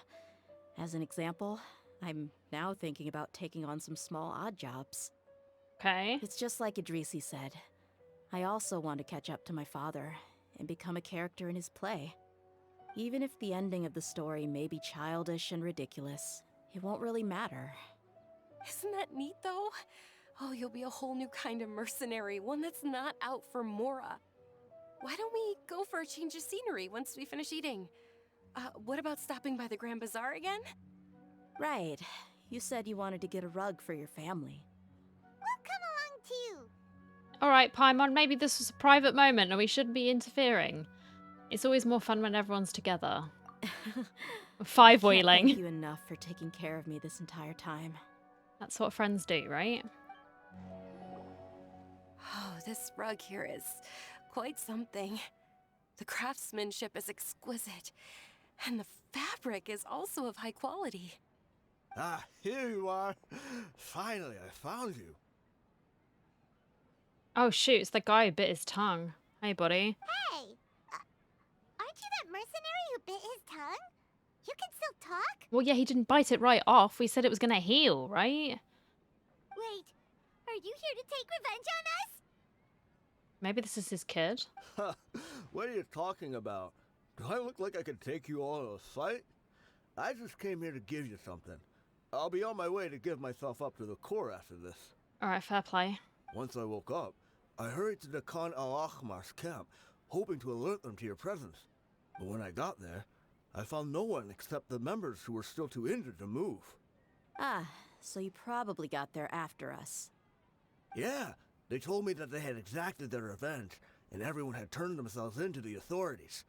S3: As an example, I'm now thinking about taking on some small odd jobs.
S1: Okay.
S3: It's just like Idrisi said. I also want to catch up to my father and become a character in his play. Even if the ending of the story may be childish and ridiculous, it won't really matter.
S4: Isn't that neat, though? Oh, you'll be a whole new kind of mercenary, one that's not out for Mora. Why don't we go for a change of scenery once we finish eating? What about stopping by the Grand Bazaar again?
S3: Right. You said you wanted to get a rug for your family.
S2: We'll come along too.
S1: Alright, Paimon, maybe this was a private moment and we shouldn't be interfering. It's always more fun when everyone's together.
S3: Can't
S1: Five-wheeling.
S3: thank you enough for taking care of me this entire time.
S1: That's what friends do, right?
S4: Oh, this rug here is quite something. The craftsmanship is exquisite, and the fabric is also of high quality.
S13: Ah, here you are. Finally, I found you.
S1: Oh shoot, it's the guy who bit his tongue. Hey, buddy.
S2: Hey! Aren't you that mercenary who bit his tongue? You can still talk?
S1: Well, yeah, he didn't bite it right off. We said it was gonna heal, right?
S2: Wait, are you here to take revenge on us?
S1: Maybe this is his kid.
S13: What are you talking about? Do I look like I could take you all in a fight? I just came here to give you something. I'll be on my way to give myself up to the Corps after this.
S1: Alright, fair play.
S13: Once I woke up, I hurried to the Khan al-Ahmar's camp, hoping to alert them to your presence. But when I got there, I found no one except the members who were still too injured to move.
S3: Ah, so you probably got there after us.
S13: Yeah, they told me that they had exacted their revenge, and everyone had turned themselves in to the authorities.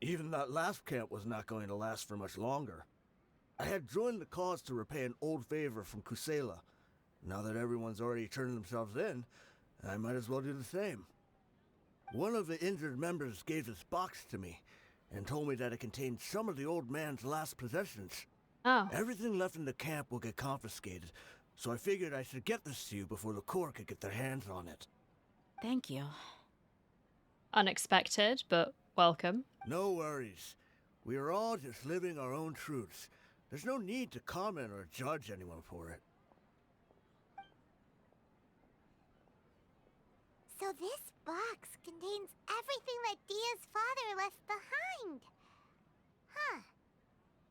S13: Even that last camp was not going to last for much longer. I had joined the cause to repay an old favor from Kusela. Now that everyone's already turned themselves in, I might as well do the same. One of the injured members gave this box to me, and told me that it contained some of the old man's last possessions.
S1: Oh.
S13: Everything left in the camp will get confiscated, so I figured I should get this to you before the Corps could get their hands on it.
S3: Thank you.
S1: Unexpected, but welcome.
S13: No worries. We are all just living our own truths. There's no need to comment or judge anyone for it.
S2: So this box contains everything that Dia's father left behind. Huh.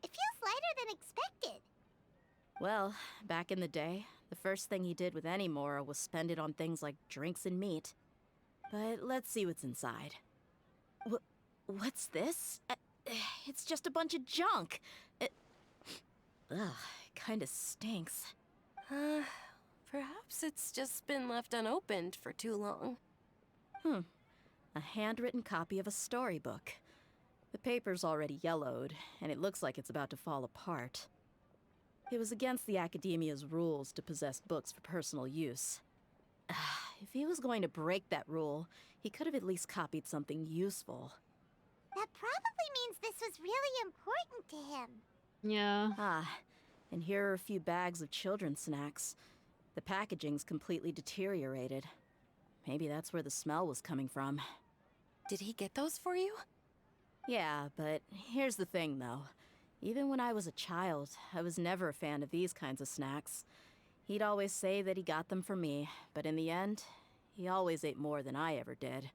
S2: It feels lighter than expected.
S3: Well, back in the day, the first thing he did with any Mora was spend it on things like drinks and meat. But let's see what's inside. What's this? It's just a bunch of junk. Ugh, it kinda stinks.
S4: Perhaps it's just been left unopened for too long.
S3: A handwritten copy of a storybook. The paper's already yellowed, and it looks like it's about to fall apart. It was against the Academia's rules to possess books for personal use. If he was going to break that rule, he could have at least copied something useful.
S2: That probably means this was really important to him.
S1: Yeah.
S3: Ah, and here are a few bags of children's snacks. The packaging's completely deteriorated. Maybe that's where the smell was coming from.
S4: Did he get those for you?
S3: Yeah, but here's the thing, though. Even when I was a child, I was never a fan of these kinds of snacks. He'd always say that he got them for me, but in the end, he always ate more than I ever did.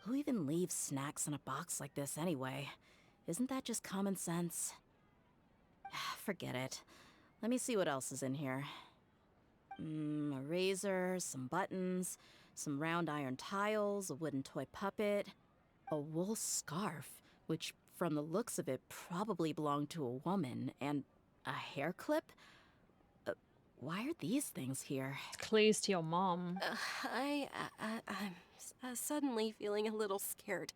S3: Who even leaves snacks in a box like this anyway? Isn't that just common sense? Forget it. Let me see what else is in here. A razor, some buttons, some round iron tiles, a wooden toy puppet, a wool scarf, which from the looks of it probably belonged to a woman, and a hair clip? Why are these things here?
S1: It's clues to your mom.
S4: I'm suddenly feeling a little scared.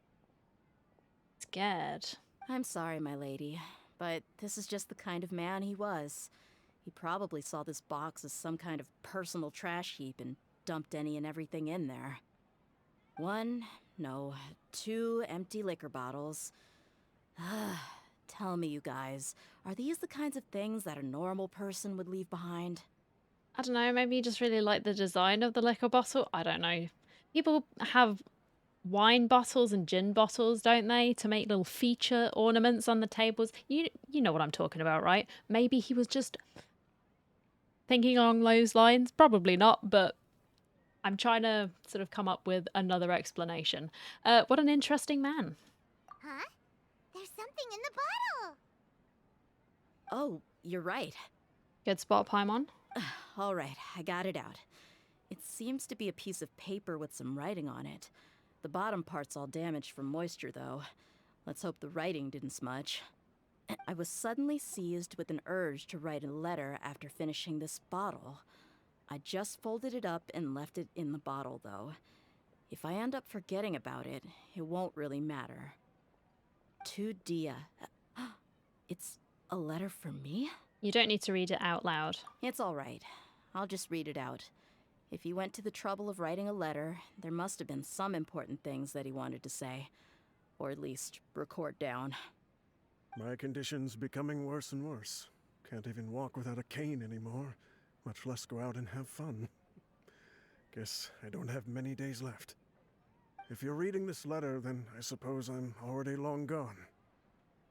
S1: Scared.
S3: I'm sorry, my lady, but this is just the kind of man he was. He probably saw this box as some kind of personal trash heap and dumped any and everything in there. 2 empty liquor bottles. Tell me, you guys, are these the kinds of things that a normal person would leave behind?
S1: I don't know, maybe you just really like the design of the liquor bottle. I don't know. People have wine bottles and gin bottles, don't they, to make little feature ornaments on the tables. You know what I'm talking about, right? Maybe he was just thinking along those lines. Probably not, but I'm trying to sort of come up with another explanation. What an interesting man.
S2: Huh? There's something in the bottle!
S3: Oh, you're right.
S1: Good spot, Paimon.
S3: All right, I got it out. It seems to be a piece of paper with some writing on it. The bottom part's all damaged from moisture, though. Let's hope the writing didn't smudge. I was suddenly seized with an urge to write a letter after finishing this bottle. I just folded it up and left it in the bottle, though. If I end up forgetting about it, it won't really matter. To Dehya. It's a letter for me?
S1: You don't need to read it out loud.
S3: It's all right. I'll just read it out. If he went to the trouble of writing a letter, there must have been some important things that he wanted to say. Or at least record down.
S12: My condition's becoming worse and worse. Can't even walk without a cane anymore, much less go out and have fun. Guess I don't have many days left. If you're reading this letter, then I suppose I'm already long gone.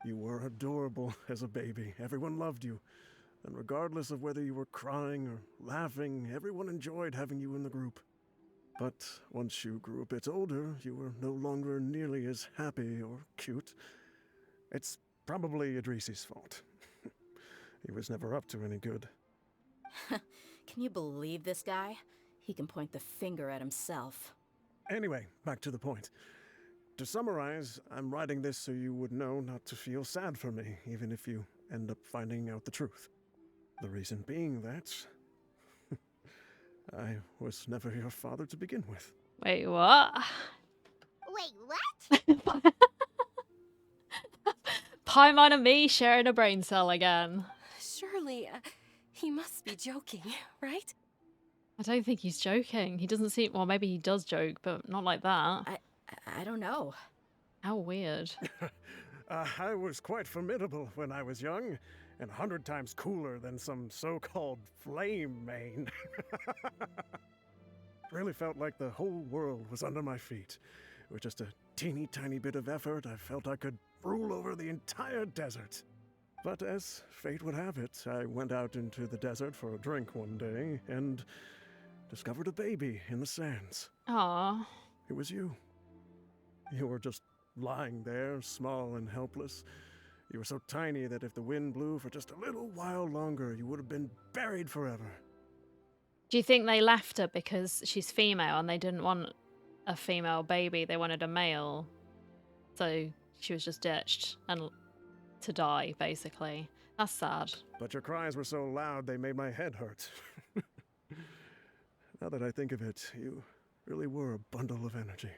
S12: You were adorable as a baby. Everyone loved you. And regardless of whether you were crying or laughing, everyone enjoyed having you in the group. But once you grew a bit older, you were no longer nearly as happy or cute. It's probably Idrisi's fault. He was never up to any good.
S3: Can you believe this guy? He can point the finger at himself.
S12: Anyway, back to the point. To summarize, I'm writing this so you would know not to feel sad for me, even if you end up finding out the truth. The reason being that I was never your father to begin with.
S1: Wait, what?
S2: Wait, what?
S1: Paimon and me sharing a brain cell again.
S4: Surely, he must be joking, right?
S1: I don't think he's joking. He doesn't seem... Well, maybe he does joke, but not like that.
S3: I don't know.
S1: How weird.
S12: I was quite formidable when I was young, and 100 times cooler than some so-called flame main. Really felt like the whole world was under my feet. With just a teeny tiny bit of effort, I felt I could rule over the entire desert. But as fate would have it, I went out into the desert for a drink one day and discovered a baby in the sands.
S1: Aww.
S12: It was you. You were just lying there, small and helpless. You were so tiny that if the wind blew for just a little while longer, you would have been buried forever.
S1: Do you think they left her because she's female and they didn't want a female baby? They wanted a male. So she was just ditched and to die, basically. That's sad.
S12: But your cries were so loud they made my head hurt. Now that I think of it, you really were a bundle of energy.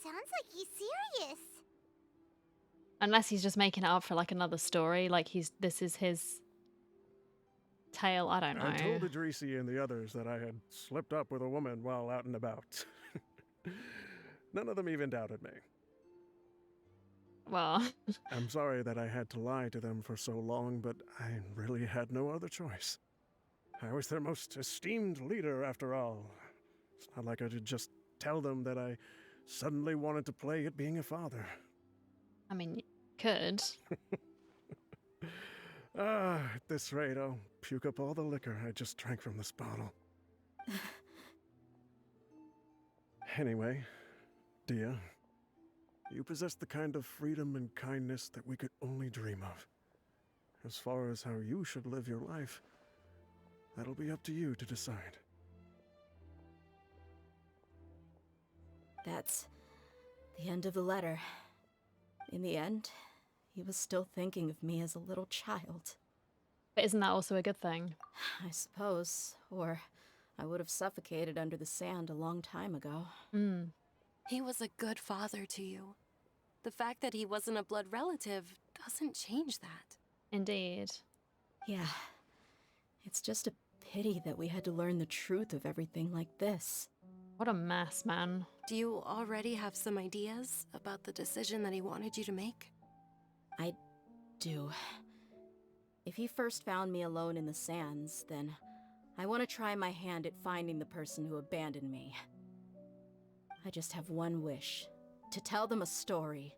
S2: Sounds like he's serious.
S1: Unless he's just making it up for like another story, like this is his tale. I don't know.
S12: I told Idrisi and the others that I had slipped up with a woman while out and about. None of them even doubted me.
S1: Well,
S12: I'm sorry that I had to lie to them for so long, but I really had no other choice. I was their most esteemed leader, after all. It's not like I could just tell them that I suddenly wanted to play at being a father.
S1: I mean, you could.
S12: At this rate, I'll puke up all the liquor I just drank from this bottle. Anyway, Dehya, you possess the kind of freedom and kindness that we could only dream of. As far as how you should live your life, that'll be up to you to decide.
S3: That's the end of the letter. In the end, he was still thinking of me as a little child.
S1: But isn't that also a good thing?
S3: I suppose. Or I would have suffocated under the sand a long time ago.
S4: He was a good father to you. The fact that he wasn't a blood relative doesn't change that.
S1: Indeed.
S3: Yeah. It's just a pity that we had to learn the truth of everything like this.
S1: What a mess, man.
S4: Do you already have some ideas about the decision that he wanted you to make?
S3: I do. If he first found me alone in the sands, then I want to try my hand at finding the person who abandoned me. I just have one wish. To tell them a story.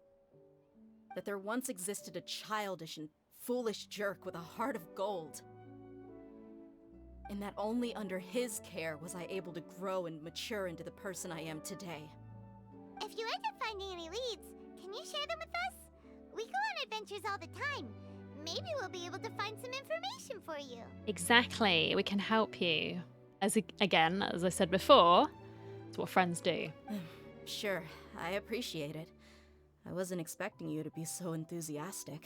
S3: That there once existed a childish and foolish jerk with a heart of gold. And that only under his care was I able to grow and mature into the person I am today.
S2: If you end up finding any leads, can you share them with us? We go on adventures all the time. Maybe we'll be able to find some information for you.
S1: Exactly. We can help you. Again, as I said before, it's what friends do.
S3: Sure, I appreciate it. I wasn't expecting you to be so enthusiastic.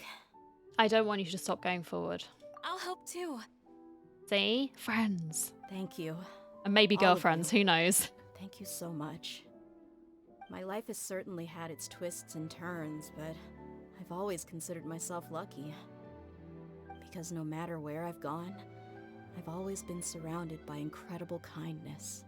S1: I don't want you to stop going forward.
S4: I'll help too.
S1: See? Friends.
S3: Thank you.
S1: And maybe
S3: All of
S1: girlfriends,
S3: you.
S1: who knows?
S3: Thank you so much. My life has certainly had its twists and turns, but I've always considered myself lucky. Because no matter where I've gone, I've always been surrounded by incredible kindness.